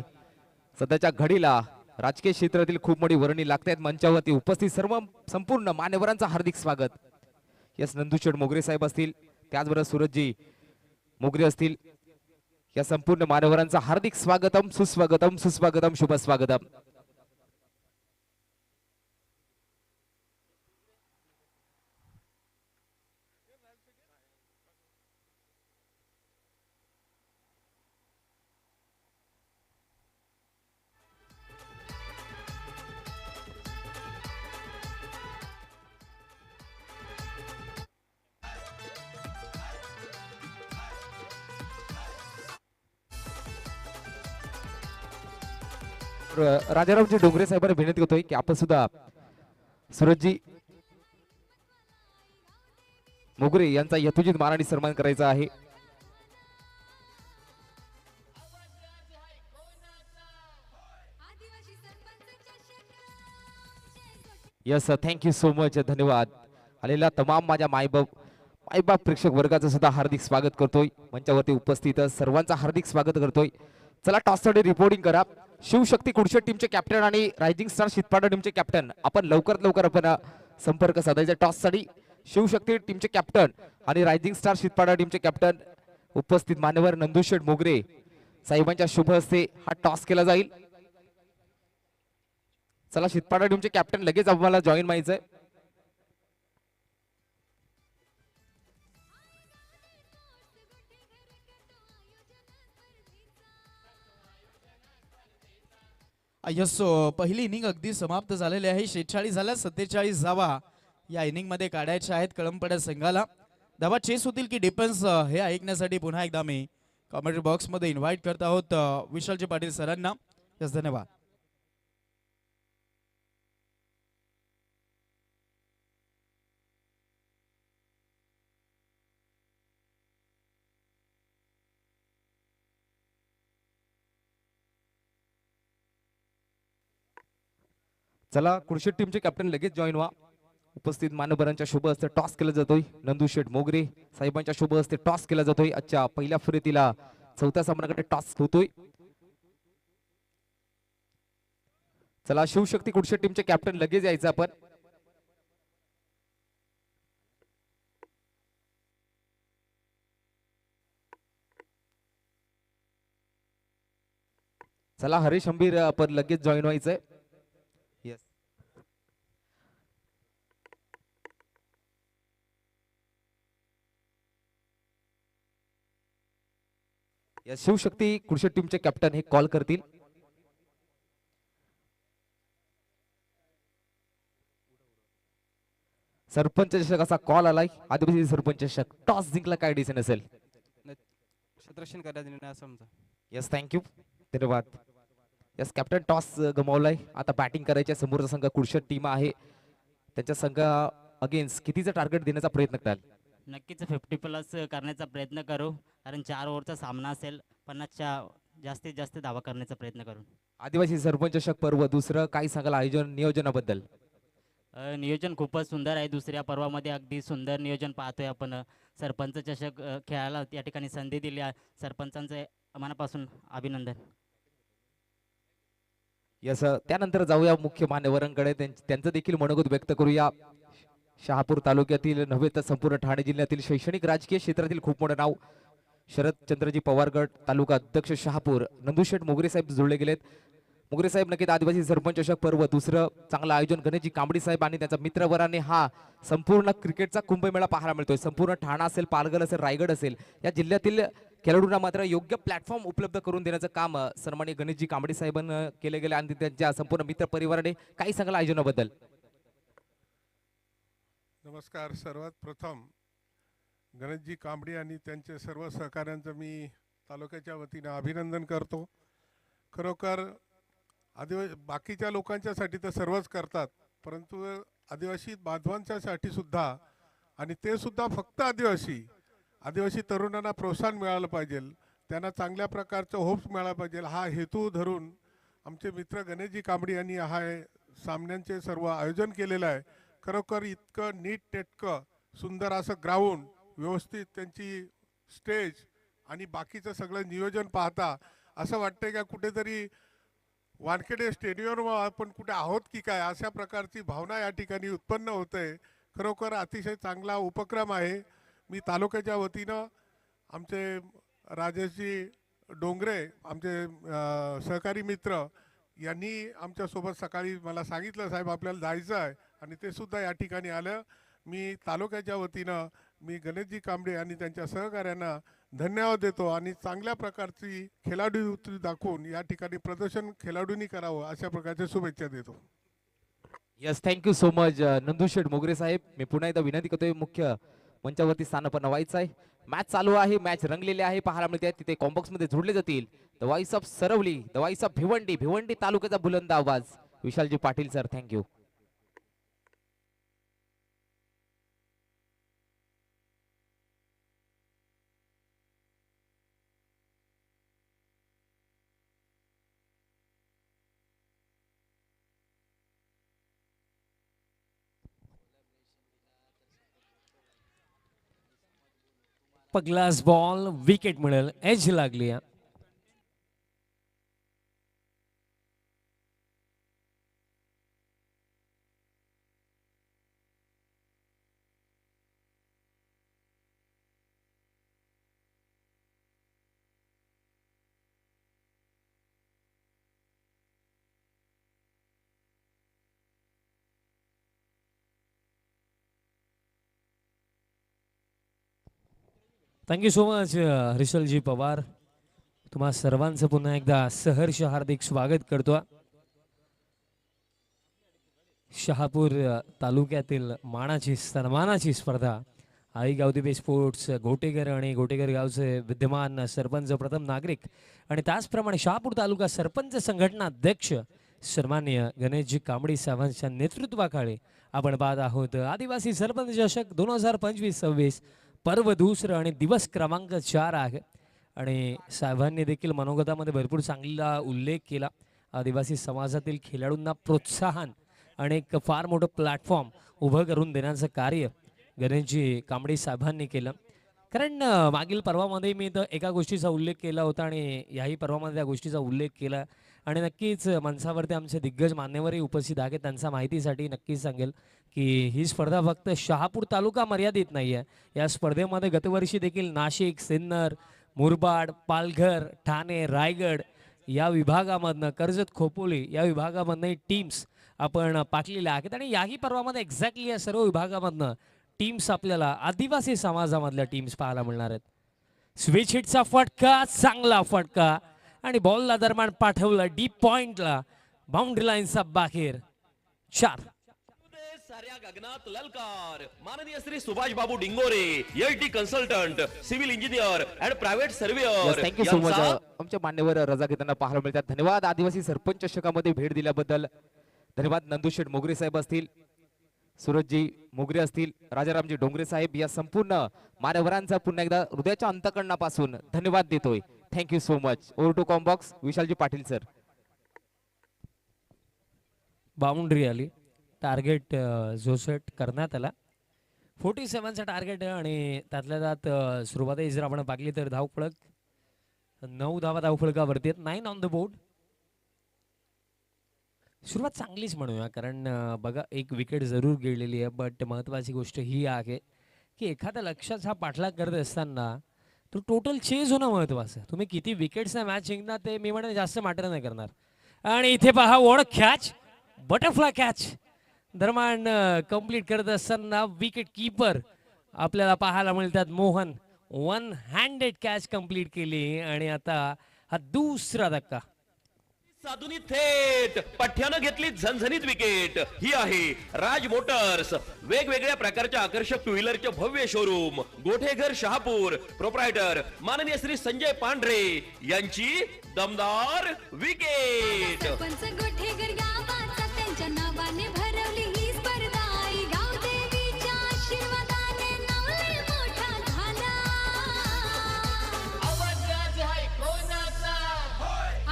Speaker 4: सध्याच्या घडीला राजकीय क्षेत्रातील खूप मोठी वर्णी लागतात. मंचावरती उपस्थित सर्व संपूर्ण मान्यवरांचं हार्दिक स्वागत. यस, नंदुशेठ मोगरे साहेब असतील, त्याचबरोबर सूरजजी मोगरे असतील, या संपूर्ण मान्यवरांचं हार्दिक स्वागतम, सुस्वागतम, सुस्वागतम, शुभ स्वागतम. राजारामजी डोंगरे साहेबांना विनंती करतोय की आपण सुद्धा सूरजजी मोगरे यांचा यथोचित मानाने सन्मान करायचा आहे.
Speaker 3: आदिवासी सरपंच चषक.
Speaker 4: यस, थँक्यू सो मच, धन्यवाद. आलेला तमाम माझ्या मायबाप प्रेक्षक वर्गाचं सुद्धा हार्दिक स्वागत करतोय. मंचावरती उपस्थित सर्वांचं हार्दिक स्वागत करतोय. चला टॉससाठी रिपोर्टिंग करा. शिवशक्ती कुडशेट टीमचे कॅप्टन आणि रायझिंग स्टार शितपाडा टीमचे कॅप्टन आपण लवकरात लवकर आपण संपर्क साधायचा. टॉससाठी शिवशक्ती टीमचे कॅप्टन आणि रायझिंग स्टार शितपाडा टीमचे कॅप्टन उपस्थित मान्यवर नंदुशेठ मोगरे साहेबांच्या शुभ हस्ते हा टॉस केला जाईल. चला, शितपाडा टीमचे कॅप्टन लगेच आम्हाला जॉईन व्हायचंय.
Speaker 1: यस, पहिली इनिंग अगदी समाप्त झालेली आहे. 46 झाल्या, 47 धावा या इनिंग मध्ये काढायच्या आहेत कळंबपड्या संघाला. धावा चेस होतील की डिफेन्स हे ऐकण्यासाठी पुन्हा एकदा मी कॉमेंट्री बॉक्स मध्ये इन्व्हाइट करत आहोत विशालजी पाटील सरांना. यस, धन्यवाद.
Speaker 4: चला, कुडशेट टीमचे कॅप्टन लगेच जॉईन व्हा. उपस्थित मान्यवरांच्या शुभ हस्ते टॉस केला जातोय. नंदुशेठ मोगरे साहेबांच्या शुभ हस्ते टॉस केला जातोय. आजच्या पहिल्या फुरेतीला चौथ्या सामन्याकडे टॉस होतोय. चला, शिवशक्ती कुडशेट टीमचे कॅप्टन लगेच यायचं आपण. चला, हरीश अंबीर आपण लगेच जॉईन व्हायचंय. या शिवशक्ती कृषी टीमचे कॅप्टन हे कॉल करतील. सरपंच चषकाचा कॉल आलाय. आदिवासी सरपंच चषक टॉस जिंकला काय डिसिजन असेल?
Speaker 5: क्षेत्ररक्षण करायचा निर्णय असा आमचा.
Speaker 4: यस थँक्यू धन्यवाद. यस कॅप्टन टॉस गमावलाय. आता बॅटिंग करायच्या समोरचा संघ कुडशट टीम आहे. त्यांच्या संघ अगेन्स्ट कितीचं टार्गेट देण्याचा प्रयत्न कराल?
Speaker 6: नक्कीच 50+ करण्याचा प्रयत्न करू, कारण 4 ओव्हरचा सामना असेल. 50च्या जास्तीत जास्त धावा करण्याचा प्रयत्न करू.
Speaker 4: आदिवासी सरपंच चषक पर्व दुसरं काय सांगाल आयोजन नियोजनाबद्दल?
Speaker 6: नियोजन खूपच सुंदर आहे. दुसऱ्या पर्वामध्ये अगदी सुंदर नियोजन पाहतोय आपण. सरपंच चषक खेळायला या ठिकाणी संधी दिली. सरपंचांचे मनापासून अभिनंदन.
Speaker 4: यस त्यानंतर जाऊया मुख्य मान्यवरांकडे. त्यांचं देखील मनोगत व्यक्त करूया. शहापूर तालुक्यातील नव्हे तर संपूर्ण ठाणे जिल्ह्यातील शैक्षणिक राजकीय क्षेत्रातील खूप मोठं नाव शरद चंद्रजी पवार गट तालुका अध्यक्ष शहापूर नंदुशेठ मोगरे साहेब जुळले गेलेत. मोगरे साहेब नक्कीच आदिवासी सरपंच चषक पर्व दुसरं चांगलं आयोजन गणेशजी कांबडी साहेब आणि त्यांचा मित्रवराने हा संपूर्ण क्रिकेटचा कुंभमेळा पाहायला मिळतोय. संपूर्ण ठाणा असेल, पालघर असेल, रायगड असेल या जिल्ह्यातील खेळाडूंना मात्र योग्य प्लॅटफॉर्म उपलब्ध करून देण्याचं काम सन्माननीय गणेशजी कांबडी साहेबांना केले गेले आणि त्यांच्या संपूर्ण मित्र परिवाराने काही सांगाल आयोजनाबद्दल?
Speaker 7: नमस्कार. सर्वात प्रथम गणेशजी कांबडी आणि त्यांचे सर्व सहकाऱ्यांचं मी तालुक्याच्या वतीनं अभिनंदन करतो. खरोखर बाकीच्या लोकांच्यासाठी तर सर्वच करतात, परंतु आदिवासी बांधवांच्यासाठी सुद्धा, आणि ते सुद्धा फक्त आदिवासी तरुणांना प्रोत्साहन मिळालं पाहिजे, त्यांना चांगल्या प्रकारचं होप्स मिळाला पाहिजे, हा हेतू धरून आमचे मित्र गणेशजी कांबडी यांनी हा सामन्यांचे सर्व आयोजन केलेलं आहे. खरोखर इतकं नीट नेटकं सुंदर असं ग्राउंड, व्यवस्थित त्यांची स्टेज आणि बाकीचं सगळं नियोजन पाहता असं वाटतंय का कुठेतरी वानखेडे स्टेडियमवर आपण कुठे आहोत की काय, अशा प्रकारची भावना या ठिकाणी उत्पन्न होते. खरोखर अतिशय चांगला उपक्रम आहे. मी तालुक्याच्या वतीनं आमचे राजेशजी डोंगरे आमचे सहकारी मित्र यांनी आमच्यासोबत सकाळी मला सांगितलं साहेब आपल्याला जायचं आहे, आणि ते सुद्धा या ठिकाणी आलं. मी तालुक्याच्या वतीनं मी गणेशजी कांबळे आणि त्यांच्या सहकाऱ्यांना धन्यवाद देतो आणि चांगल्या प्रकारची खेळाडू दाखवून या ठिकाणी प्रदर्शन खेळाडूंनी करावं अशा प्रकारच्या शुभेच्छा देतो.
Speaker 4: यस थँक्यू सो मच नंदुशेठ मोगरे साहेब. मी पुन्हा एकदा विनंती करतोय मुख्य मंचावरती स्थानापन्न व्हायचं आहे. मॅच चालू आहे, मॅच रंगलेले आहे पाहायला मिळते. तिथे कॉम्बॉक्स मध्ये जोडले जातील the voice of Saravali, the voice of Bhiwandi तालुक्याचा बुलंद आवाज Vishalji Patil sir. Thank you.
Speaker 8: Glass ball wicket मिळेल, एज लागली. Thank you so much Harshalji Pawar. तुम्हा सर्वांचं पुन्हा एकदा सहर्ष हार्दिक स्वागत करतो. शहापूर तालुक्यातील मानाची सन्मानाची स्पर्धा आई गावदेवी स्पोर्ट्स गोटेगर आणि गोटेगर गावचे विद्यमान सरपंच प्रथम नागरिक आणि त्याचप्रमाणे शहापूर तालुका सरपंच संघटना अध्यक्ष सन्माननीय गणेशजी कांबडी साहेबांच्या नेतृत्वाखाली आपण पाहत आहोत आदिवासी सरपंच चषक 2025-26 पर्व दुसरं आणि दिवस क्रमांक 4 आहे. आणि साहेबांनी देखील मनोगतामध्ये भरपूर चांगला उल्लेख केला. आदिवासी समाजातील खेळाडूंना प्रोत्साहन आणि एक फार मोठं प्लॅटफॉर्म उभं करून देण्याचं कार्य गणेशजी कांबडी साहेबांनी केलं. कारण मागील पर्वामध्ये मी तर एका गोष्टीचा उल्लेख केला होता आणि याही पर्वामध्ये त्या गोष्टीचा उल्लेख केला. आणि नक्कीच मंचावरती आमचे दिग्गज मान्यवरही उपस्थित आहेत. त्यांच्या माहितीसाठी नक्कीच सांगेल की ही स्पर्धा फक्त शहापूर तालुका मर्यादित नाही आहे. या स्पर्धेमध्ये गतवर्षी देखील नाशिक, सिन्नर, मुरबाड, पालघर, ठाणे, रायगड या विभागामधनं, कर्जत, खोपोली या विभागामधनं टीम्स आपण पाठलेल्या आहेत. आणि याही पर्वामध्ये एक्झॅक्टली या सर्व विभागामधनं टीम्स आपल्याला आदिवासी समाजामधल्या टीम्स पाहायला मिळणार आहेत. स्विच हिटचा फटका, चांगला फटका आणि बॉलला दरम्यान पाठवलं डीप पॉइंटला, बाउंड्री लाईनचा बाहेर. 4.
Speaker 2: साऱ्या गगनात ललकार माननीय Shri Subhash Babu Dingore LT consultant civil engineer and private surveyor.
Speaker 4: Thank you so much. आमच्या मान्यवर रजा घेताना पाहायला मिळतात. धन्यवाद. आदिवासी सरपंच चषकामध्ये भेट दिल्याबद्दल धन्यवाद. नंदुशेठ मोगरे साहेब असतील, सूरजजी मोगरे असतील, राजारामजी डोंगरे साहेब, या संपूर्ण मान्यवरांचा पुन्हा एकदा हृदयाच्या अंतकरणापासून धन्यवाद देतोय. Thank you so much. Over to कॉम्बॉक्स विशालजी पाटील सर.
Speaker 8: बाउंड्री आली. टार्गेट जो सेट करण्यात आला 47चा टार्गेट आहे आणि त्यातल्या त्यात सुरुवातीला जर आपण पाहिली तर धावफलक 9 धावा धावफलकावरती आहेत. 9 ऑन द बोर्ड. सुरुवात चांगलीच म्हणूया, कारण बघा एक विकेट जरूर गेलेली आहे, बट महत्त्वाची गोष्ट ही आहे की एखाद्या लक्षाचा पाठलाग करत असताना तो टोटल चेज होणं महत्त्वाचं आहे. तुम्ही किती विकेट्सना मॅच जिंकणार ते मी म्हणेन जास्त मॅटर नाही करणार. आणि इथे पहा ओढ कॅच, बटरफ्लाय कॅच दरम्यान कंप्लीट करत असताना विकेट कीपर आपल्याला पाहायला मिळतात. मोहन 1 हँडेड कॅच कंप्लीट केली आणि आता हा दुसरा धक्का.
Speaker 2: साधुनी थेट पठ्यानं घेतली झणझणीत विकेट. ही आहे राज मोटर्स, वेगवेगळ्या प्रकारच्या आकर्षक टू व्हीलरचे भव्य शोरूम, गोठेघर शहापूर. प्रोप्रायटर माननीय श्री संजय पांढरे यांची दमदार विकेट.
Speaker 3: सरपंच गोठेकर गावाचा त्यांच्या नावाने भरवली ही स्पर्धा. आई गावदेवीच्या आशीर्वादाने नाव लय मोठा झाला.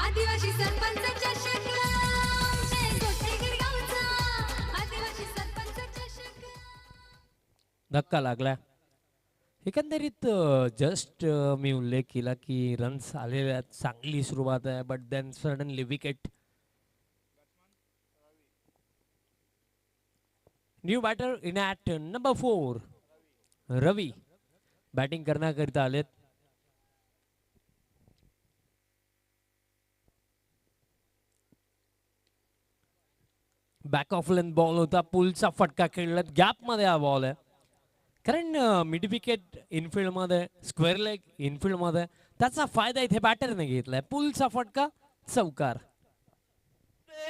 Speaker 3: आदिवासी सरपंच चषक जय गोठेकर गावचा. आदिवासी सरपंच चषक.
Speaker 8: धक्का लागला. एकंदरीत जस्ट मी उल्लेख केला की रन्स आलेले आहेत, चांगली सुरुवात आहे, but then suddenly wicket. New batter in at number 4 Ravi batting करण्याकरिता आलेत. बॅक ऑफ लेन बॉल होता, पुलचा फटका खेळला, गॅप मध्ये हा बॉल आहे, कारण मिड विकेट इनफिल्ड मध्ये, स्क्वेअर लेग इनफिल्ड मध्ये, त्याचा फायदा इथे बॅटरने घेतलाय. पुलचा फटका, चौकार.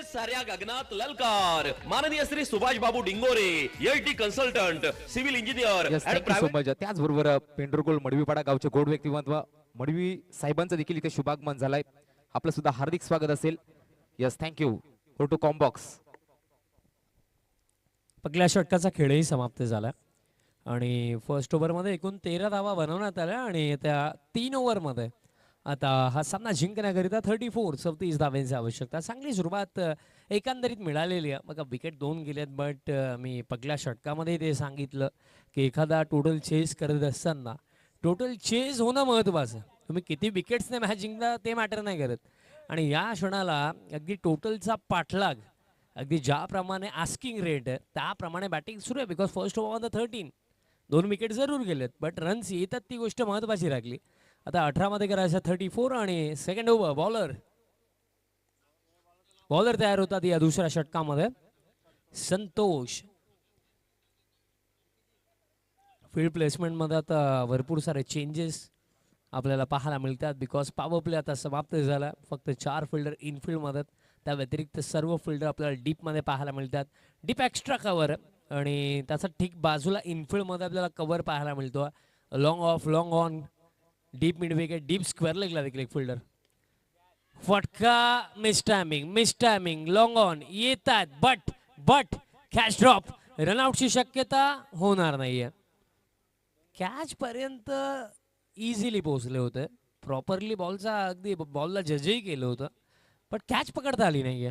Speaker 2: साऱ्या गगनात ललकार माननीय Shri Subhash Babu Dingore LT consultant civil engineer and
Speaker 4: thank you so
Speaker 2: private.
Speaker 4: Much. त्याचबरोबर पेंढरकोल मडवीपाडा गावचे गोड व्यक्तिमत्व मडवी साहेबांचं देखील इथे शुभागमन झालंय. आपलं सुद्धा हार्दिक स्वागत असेल. Yes, thank you. Over to comm box.
Speaker 8: पहिल्या षटकाचा खेळही समाप्त झाला आणि फर्स्ट ओव्हरमध्ये एकूण 13 धावा बनवण्यात आल्या आणि त्या 3 ओव्हरमध्ये आता हा सामना जिंकण्याकरिता 34 धाव्यांची आवश्यकता. चांगली सुरुवात एकंदरीत मिळालेली आहे. बघा विकेट 2 गेलेत, बट मी पहिल्या षटकामध्ये ते सांगितलं की एखादा टोटल चेस करत असताना टोटल चेस होणं महत्त्वाचं. तुम्ही किती विकेट्सने मॅच जिंकता ते मॅटर नाही करत. आणि या क्षणाला अगदी टोटलचा पाठलाग, अगदी ज्याप्रमाणे आस्किंग रेट आहे त्याप्रमाणे बॅटिंग सुरू आहे. बिकॉज फर्स्ट ओव्हरमध्ये 13 2 विकेट जरूर गेलेत, बट रन्स येतात ती गोष्ट महत्त्वाची राखली. आता 18 मध्ये करायचं 34 आणि सेकंड ओव्हर बॉलर तयार होतात या दुसऱ्या षटकामध्ये. संतोष फील्ड प्लेसमेंट मध्ये आता भरपूर सारे चेंजेस आपल्याला पाहायला मिळतात. बिकॉज पॉवर प्ले आता समाप्त झाला. फक्त 4 फिल्डर इनफिल्ड मध्ये, त्या व्यतिरिक्त सर्व फिल्डर आपल्याला डीप मध्ये पाहायला मिळतात. डीप एक्स्ट्रा कव्हर आणि त्याचा ठीक बाजूला इनफिल्ड मध्ये आपल्याला कव्हर पाहायला मिळतो. Long off, long on, deep mid wicket, deep square लेगला देखील एक फिल्डर. फटका, मिस टायमिंग, लॉंग ऑन येतात, बट कॅच ड्रॉप, रनआउटची शक्यता होणार नाहीये. कॅच पर्यंत इझिली पोहोचले होते. प्रॉपरली बॉलचा अगदी बॉलला जजही केलं होतं, पण कॅच पकडता आली नाहीये.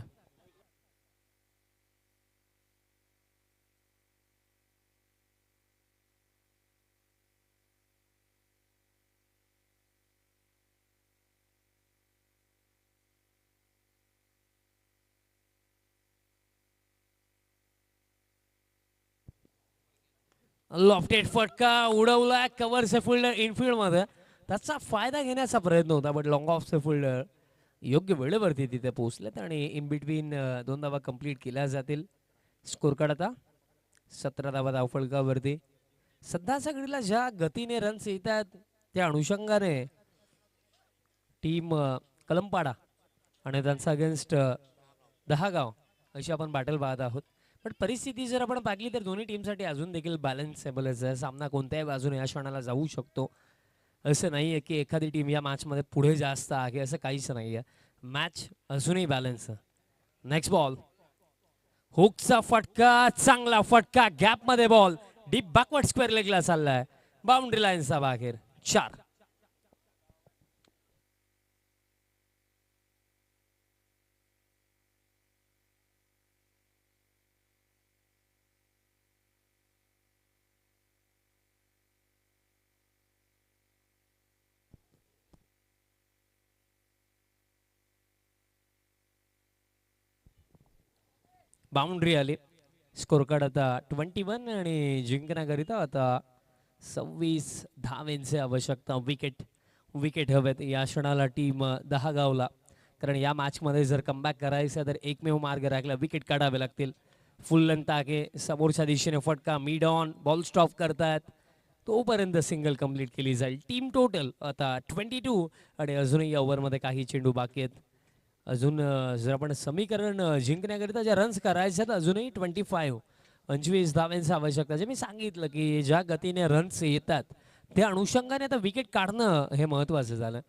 Speaker 8: लॉफ्टेड फटका उडवला, कव्हरचे फिल्डर इनफिल्ड मध्ये, त्याचा फायदा घेण्याचा प्रयत्न होता, बट लॉंग ऑफचे फिल्डर योग्य वेळेवरती तिथे पोहोचलेत आणि इन बिटवीन 2 धावा कंप्लीट केल्या जातील. स्कोर कार्ड आता 17 धावा धावफलकावरती. सध्याच्या घडीला ज्या गतीने रन्स येतात त्या अनुषंगाने टीम कलमपाडा आणि त्यांचा अगेन्स्ट 10 गाव अशी आपण बॅटल पाहत आहोत. पण परिस्थिती जर आपण पाहिली तर दोन्ही टीमसाठी अजून देखील बॅलन्सेबलच आहे. सामना कोणत्याही बाजूने या क्षणाला जाऊ शकतो. असं नाही आहे की एखादी टीम या मॅचमध्ये पुढे जास्त आहे असं काहीच नाही आहे. मॅच अजूनही बॅलन्स आहे. नेक्स्ट बॉल, हुकचा फटका, चांगला फटका, गॅपमध्ये बॉल डीप बॅकवर्ड स्क्वेअर लेगला चाललाय, बाउंड्री लाईनचा बाहेर. 4. बाउंड्री आली. स्कोर कार्ड आता 21 आणि जिंकण्याकरिता आता 26 धावांची आवश्यकता. विकेट हवेत या क्षणाला टीम 10 गावला, कारण या मॅचमध्ये जर कमबॅक करायचं तर एकमेव मार्ग राखला, विकेट काढावे लागतील. फुल लेंथ आहे, समोरच्या दिशेने फटका, मिड ऑन, बॉल स्टॉप करतायत, तोपर्यंत सिंगल कंप्लीट केली जाईल. टीम टोटल आता 22 आणि अजूनही या ओव्हरमध्ये काही चेंडू बाकी आहेत. अजून जर आपण समीकरण जिंकण्याकरिता ज्या रन्स करायचे आहेत अजूनही 25 धावांची आवश्यकता. जे मी सांगितलं की ज्या गतीने रन्स येतात त्या अनुषंगाने आता विकेट काढणं हे महत्त्वाचं झालं,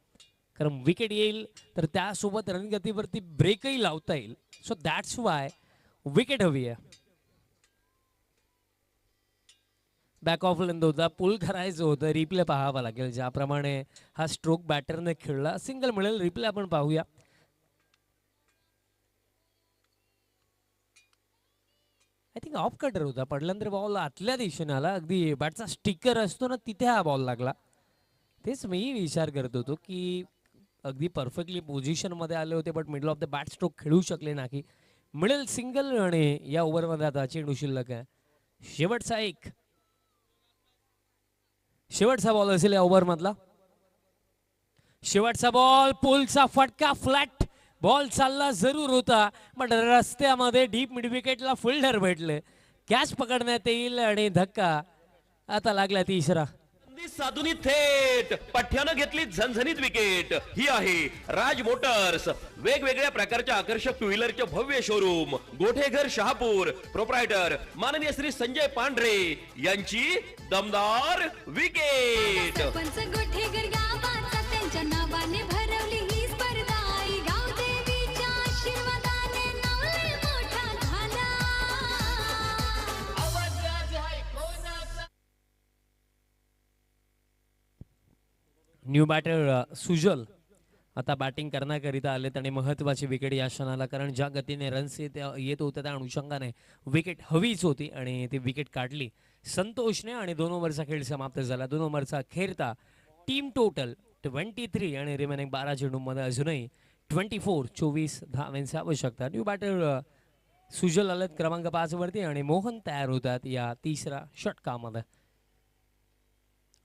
Speaker 8: कारण विकेट येईल तर त्यासोबत रणगतीवरती ब्रेकही लावता येईल. सो दॅट्स वाय विकेट हवी आहे. बॅक ऑफ लेंथ होता, पुल करायचं होतं, रिप्ले पाहावा लागेल. ज्याप्रमाणे हा स्ट्रोक बॅटरने खेळला, सिंगल मिळेल. रिप्ले आपण पाहूया. आय थिंक ऑफ कटर होता, पडल्यानंतर बॉल आतल्या दिशेने आला, अगदी बॅटचा स्टिकर असतो ना तिथे हा बॉल लागला. तेच मी विचार करत होतो की अगदी परफेक्टली पोझिशनमध्ये आले होते, but middle off the bat stroke खेळू शकले नाही. मिळेल सिंगल आणि या ओव्हरमध्ये आता चेंडू शिल्लक आहे. शेवटचा बॉल असेल या ओव्हरमधला. शेवटचा बॉल, पुलचा फटका, फ्लॅट बॉल चालला जरूर होता, पण रस्त्यामध्ये डीप मिड विकेटला फिल्डर भेटले. कॅच पकडण्यात येईल आणि धक्का आता लागला 3रा.
Speaker 2: साधुनी थेट पठ्यानं घेतली झणझणीत विकेट. ही आहे राज मोटर्स, वेगवेगळ्या प्रकारच्या आकर्षक टू व्हीलरचे भव्य शोरूम, गोठेघर शहापूर. प्रोप्रायटर माननीय श्री संजय पांढरे यांची दमदार विकेट.
Speaker 3: सरपंच गोठेकर गावाचा त्यांच्या नावाने भरवली ही स्पर्धा. आई गावदेवीच्या आशीर्वादाने नाव लय मोठा झाला.
Speaker 8: न्यू बॅटर सुजल आता बॅटिंग करण्याकरिता आले. त्याने महत्त्वाची विकेट या क्षणाला, कारण ज्या गतीने रन्स येत होत्या त्या अनुषंगाने विकेट हवीच होती आणि ती विकेट काढली संतोषने आणि 2 ओव्हरचा खेळ समाप्त झाला. 2 ओव्हरचा खेळता टीम टोटल 23 आणि रिमेनिंग 12 चेंडूमध्ये अजूनही 24 धावांची आवश्यकता. न्यू बॅटर सुजल आलेत क्रमांक 5 वरती आणि मोहन तयार होतात या 3रा षटकामध्ये.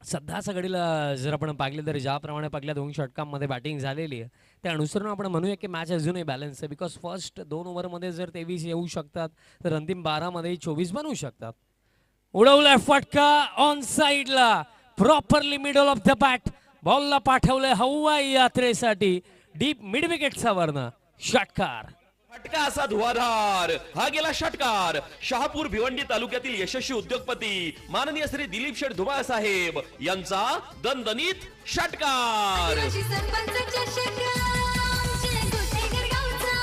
Speaker 8: सध्याच्या घडीला जर आपण पाहिलं तर ज्याप्रमाणे पहिल्या 2 षटकांमध्ये बॅटिंग झालेली आहे त्या अनुसरून आपण म्हणूया की मॅच अजूनही बॅलन्स आहे. बिकॉज फर्स्ट 2 ओव्हरमध्ये जर 23 येऊ शकतात तर अंतिम 12 मध्ये 24 बनवू शकतात. उडवलाय फटका ऑन साइडला, properly middle off the bat, बॉलला पाठवलंय हवाई यात्रेसाठी. डीप मिड विकेटचा वर्ण षटकार.
Speaker 2: फटका असा धुवाधार, हा गेला षटकार. शहापूर भिवंडी तालुक्यातील यशस्वी उद्योगपती माननीय श्री दिलीप शेठ धुमाळ साहेब यांचा दणदणीत षटकार.
Speaker 3: आदिवासी सरपंच चषक आमचे गोठेकर गावचा.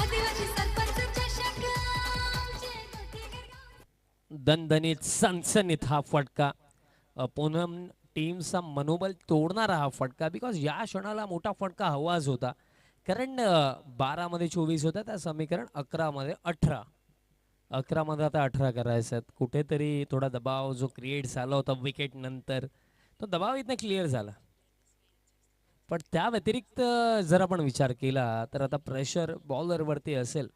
Speaker 3: आदिवासी सरपंच चषक आमचे गोठेकर गाव.
Speaker 8: दणदणीत सनसनीत हा फटका. पूनम टीमचा मनोबल तोडणारा हा फटका. बिकॉज या क्षणाला मोठा फटका हवाच होता, कारण 12 मध्ये 24 होता, त्या समीकरण 11 मध्ये 18. 11 मध्ये आता 18 करायचं. कुठेतरी थोडा दबाव जो क्रिएट झाला होता विकेट नंतर तो दबाव इथनं क्लिअर झाला. पण त्या व्यतिरिक्त जर आपण विचार केला तर आता प्रेशर बॉलरवरती असेल,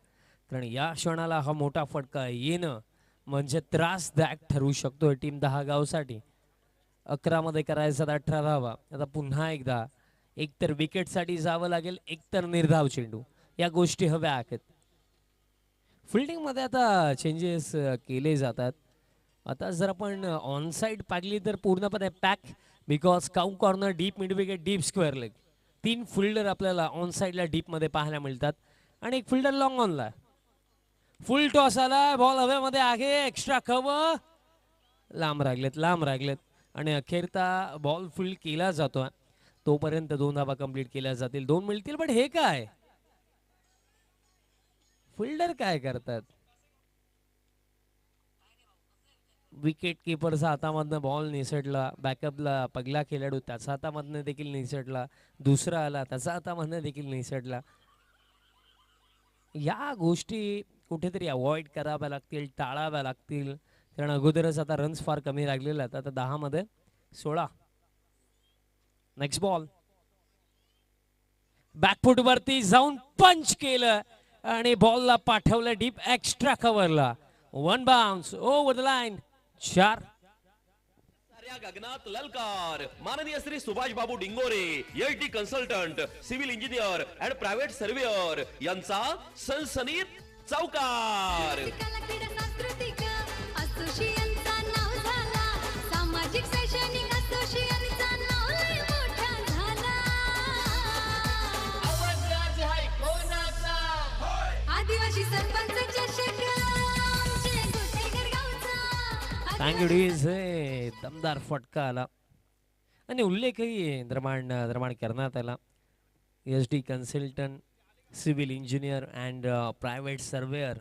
Speaker 8: कारण या क्षणाला हा मोठा फटका येणं म्हणजे त्रासदायक ठरू शकतो टीम 10 गावसाठी. 11 मध्ये करायचं 18 धावा. आता पुन्हा एकदा एकतर विकेटसाठी जावं लागेल, एकतर निर्धाव चेंडू, या गोष्टी हव्या आहेत. फिल्डिंगमध्ये आता चेंजेस केले जातात. आता जर आपण ऑन साइड पाहिली तर पूर्णपणे pack because cow corner, deep mid wicket, deep square leg, 3 fielder आपल्याला ऑन साईडला डीपमध्ये पाहायला मिळतात आणि एक फिल्डर लॉंग ऑनला. फुल टॉस आला, बॉल हवेमध्ये आहे, एक्स्ट्रा कव्हर, लांब रागलेत आणि अखेरता बॉल फील्ड केला जातो. तोपर्यंत 2 धावा कंप्लीट केल्या जातील, 2 मिळतील. पण हे काय फिल्डर काय करतात? विकेट किपरचा हातामधनं बॉल निसटला, बॅकअपला पहिला खेळाडू त्याचा हातामधनं देखील निसटला, दुसरा आला त्याचा हातामधनं देखील निसटला. या गोष्टी कुठेतरी अवॉइड कराव्या लागतील, टाळाव्या लागतील, कारण अगोदरच आता रन्स फार कमी लागलेले आहेत. आता 10 मध्ये 16. नेक्स्ट बॉल, बॅकफुट वरती जाऊन पंच केलं आणि बॉलला पाठवलं डीप एक्स्ट्रा कव्हरला. 1 बाउन्स ओव्हर द लाईन. 4.
Speaker 2: साऱ्या गगनात ललकार. माननीय Shri Subhash Babu Dingore, HD consultant, civil engineer and private surveyor यांचा सनसनीत चौकार.
Speaker 3: कला क्रीडा सांस्कृतिक असोसिएशनचा नाव झाला, सामाजिक शैक्षणिक असोसिएशनचा नाव लय मोठा झाला. आदिवासी सरपंच चषक आमचे गोटेकर गावचा.
Speaker 8: तांगडीज दमदार फटका आला आणि उल्लेखही दरम्यान करण्यात आला. HD consultant, civil engineer and private surveyor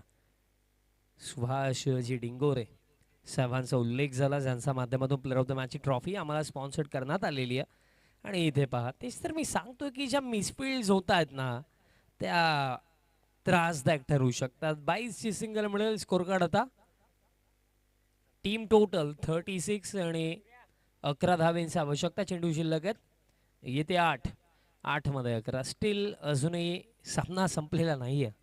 Speaker 8: Subhashji Dingore साहेबांचा उल्लेख झाला, ज्यांच्या माध्यमातून प्लेअर ऑफ द मॅचची ट्रॉफी आम्हाला स्पॉन्सर करण्यात आलेली आहे. आणि इथे पहा, तेच तर मी सांगतो की ज्या मिसफिल्ड्स होत आहेत ना त्या त्रासदायक ठरू शकतात. 22ची सिंगल मिळेल. स्कोर कार्ड आता टीम टोटल 36 आणि 11 धावेंची आवश्यकता. चेंडू शिल्लक आहेत. येते 8 मध्ये 11. स्टील अजूनही सामना संपलेला नाही आहे,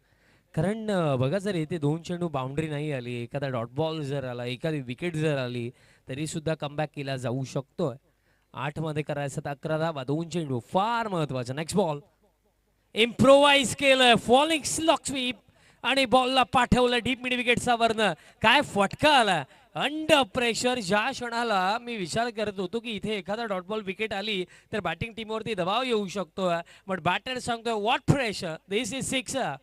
Speaker 8: कारण बघा जर येथे 2 चेंडू बाउंड्री नाही आली, एखादा डॉट बॉल जर आला, एखादी विकेट जर आली, तरी सुद्धा कमबॅक केला जाऊ शकतोय. 8 मध्ये करायचं तर 11 धावा, 2 चेंडू फार महत्वाचा. नेक्स्ट बॉल, इम्प्रोवाइज केलं, फॉलिंग स्लॉक स्वीप आणि बॉलला पाठवलं डीप मिड विकेटचा वरनं. काय फटका आला अंडर प्रेशर. ज्या क्षणाला मी विचार करत होतो की इथे एखादा डॉट बॉल विकेट आली तर बॅटिंग टीमवरती दबाव येऊ शकतो, बट बॅटर सांगतोय व्हॉट प्रेशर, दिस इज 6.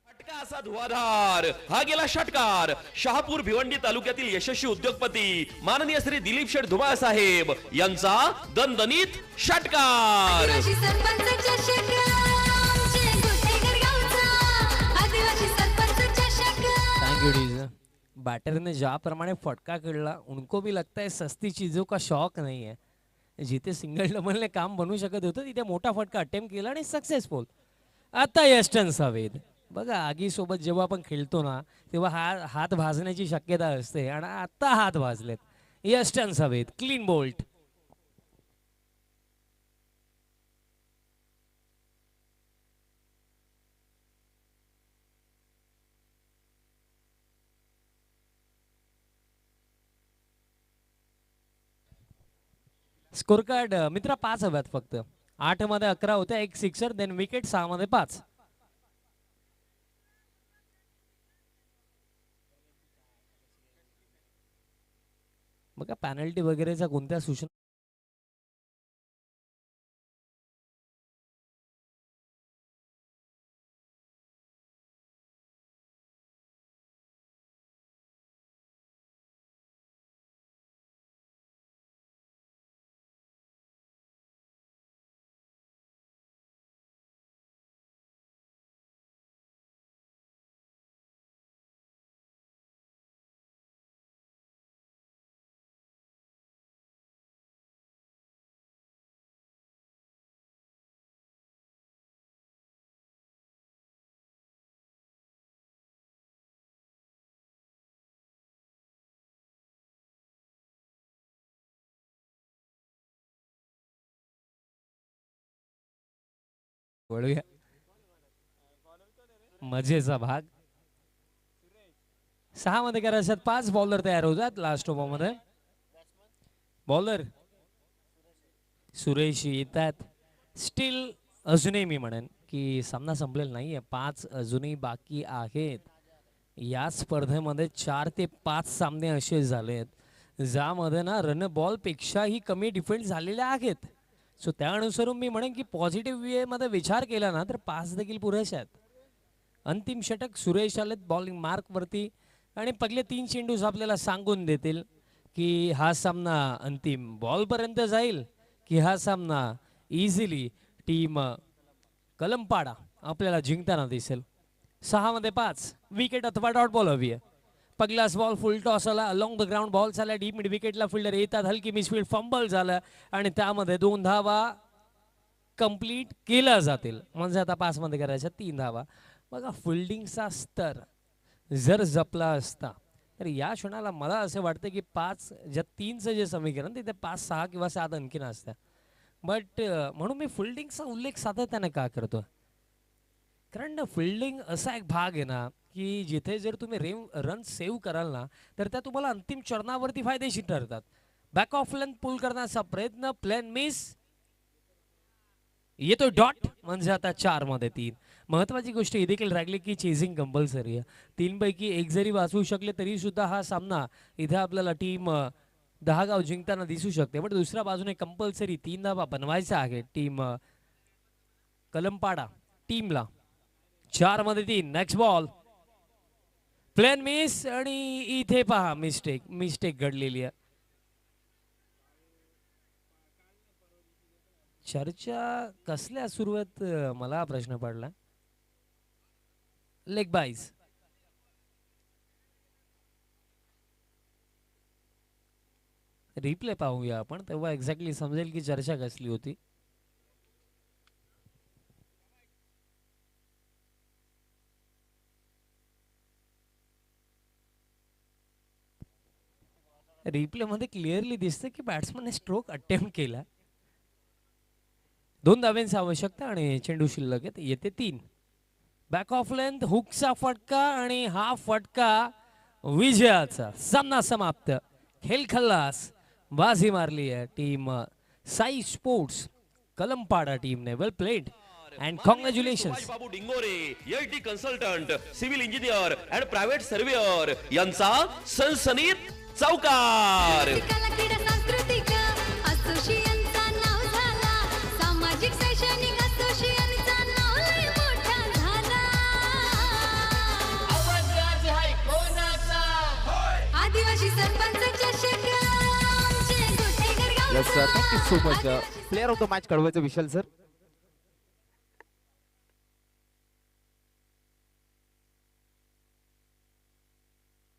Speaker 2: षटका असा धुवाधार. हा गेला षटकार. शहापूर भिवंडी तालुक्यातील यशस्वी उद्योगपती माननीय श्री दिलीप शेठ धुमाळ साहेब यांचा दणदणीत षटकार.
Speaker 3: आदिवासी सरपंच चषक आमचे गोटेकर गावचा. आदिवासी सरपंच चषक.
Speaker 8: Thank you. बैटर ने ज्या प्रमाणे फटका खेळला, उनको भी लगता है सस्ती चीजों का शौक नहीं है. जिथे सिंगल डबल ने काम बनू शकत होतं तिथे मोठा फटका अटेम्प्ट केला आणि सक्सेसफुल. आता यस्टन हवेत. बघा आगीसोबत जेव्हा आपण खेळतो ना तेव्हा हात भाजण्याची शक्यता असते आणि आता हात भाजलेत. यस्टन हवेत. Clean bolt. स्कोर कार्ड मित्रा 5 हव्यात फक्त. 8 मध्ये 11 होत्या, 1 सिक्सर, देन विकेट, 6 मध्ये 5. बघा पॅनल्टी वगैरेचा कोणत्या सूचना वळूया. मजेचा भाग. 6 मध्ये करायच्यात 5 बॉलर तयार होतात लास्ट ओव्हर मध्ये. बॉलर सुरेश येतात. स्टील अजूनही मी म्हणेन की सामना संपलेला नाहीये, 5 अजूनही बाकी आहेत. या स्पर्धेमध्ये 4 ते 5 सामने असे झालेत ज्यामध्ये ना रन बॉल पेक्षाही कमी डिफेंड झालेले आहेत. सो त्या अनुसरून मी म्हणेन की पॉझिटिव्ह वे मध्ये विचार केला ना तर 5 देखील पुरेसे आहेत. अंतिम षटक सुरेश आलेत बॉलिंग मार्क वरती आणि पहिले 3 चेंडूच आपल्याला सांगून देतील की हा सामना अंतिम बॉल पर्यंत जाईल की हा सामना इझिली टीम कलमपाडा आपल्याला जिंकताना दिसेल. 6 मध्ये 5 विकेट अथवा डॉट बॉल हवी आहे. पहिलाच बॉल फुल टॉस आला अलॉंग द ग्राउंड बॉल झाला डीप मिड विकेटला फिल्डर येतात हलकी मिसफील्ड फंबल झालं आणि त्यामध्ये 2 धावा कंप्लीट केल्या जातील. म्हणजे आता 5 मध्ये करायच्या 3 धावा. बघा फिल्डिंगचा स्तर जर जपला असता तर या क्षणाला मला असं वाटतं की 5 ज्या 3चं जे समीकरण तिथे 5 6 किंवा 7 आणखीन असतं. बट म्हणून मी फिल्डिंगचा उल्लेख सातत्याने का करतो कारण फिल्डिंग असा एक भाग आहे ना की जिथे जर तुम्ही रन सेव्ह कराल ना तर त्या तुम्हाला अंतिम चरणावरती फायदेशीर ठरतात. बॅक ऑफ लेंथ पुल करण्याचा प्रयत्न प्लॅन मिस येतो डॉट म्हणजे आता 4 मध्ये 3. महत्वाची गोष्ट ही देखील राहिली की चेझिंग कंपल्सरी आहे. 3 पैकी 1 जरी वाचवू शकले तरी सुद्धा हा सामना इथे आपल्याला टीम 10 गाव जिंकताना दिसू शकते. पण दुसऱ्या बाजूने कंपल्सरी 3 धावा बनवायचा आहे टीम कलमपाडा टीमला. 4 मध्ये 3 नेक्स्ट बॉल प्लॅन मिस आणि इथे पहा मिस्टेक घडलेली आहे. चर्चा कसल्या सुरुवात मला प्रश्न पडला. लेग बाईज रिप्ले पाहूया आपण तेव्हा एक्झॅक्टली समजेल की चर्चा कसली होती. रिप्ले मध्ये क्लिअरली दिसतं की बॅट्समनने स्ट्रोक अटेम्प्ट केला. 2 धाव्यांची आवश्यकता आणि चेंडू शिल्लक येते 3. बॅक ऑफ लेंथ हुकचा फटका आणि हा फटका विजयाचा. सामना समाप्त. खेळ खल्लास बाजी मारली आहे टीम साई स्पोर्ट्स कलमपाडा टीमने. Well played and congratulations.
Speaker 2: Babu Dingore LT consultant civil engineer and private surveyor यांचा सनसनीत चौकार.
Speaker 3: कला क्रीडा सांस्कृतिक असोसिएशनचा नाव झाला. सामाजिक शैक्षणिक असोसिएशनचा नाव लय मोठा झाला. आदिवासी सरपंच चषक आमचे गोटेकर गावचा.
Speaker 4: Thank you so much. Player of the match कळवायचं विशाल सर.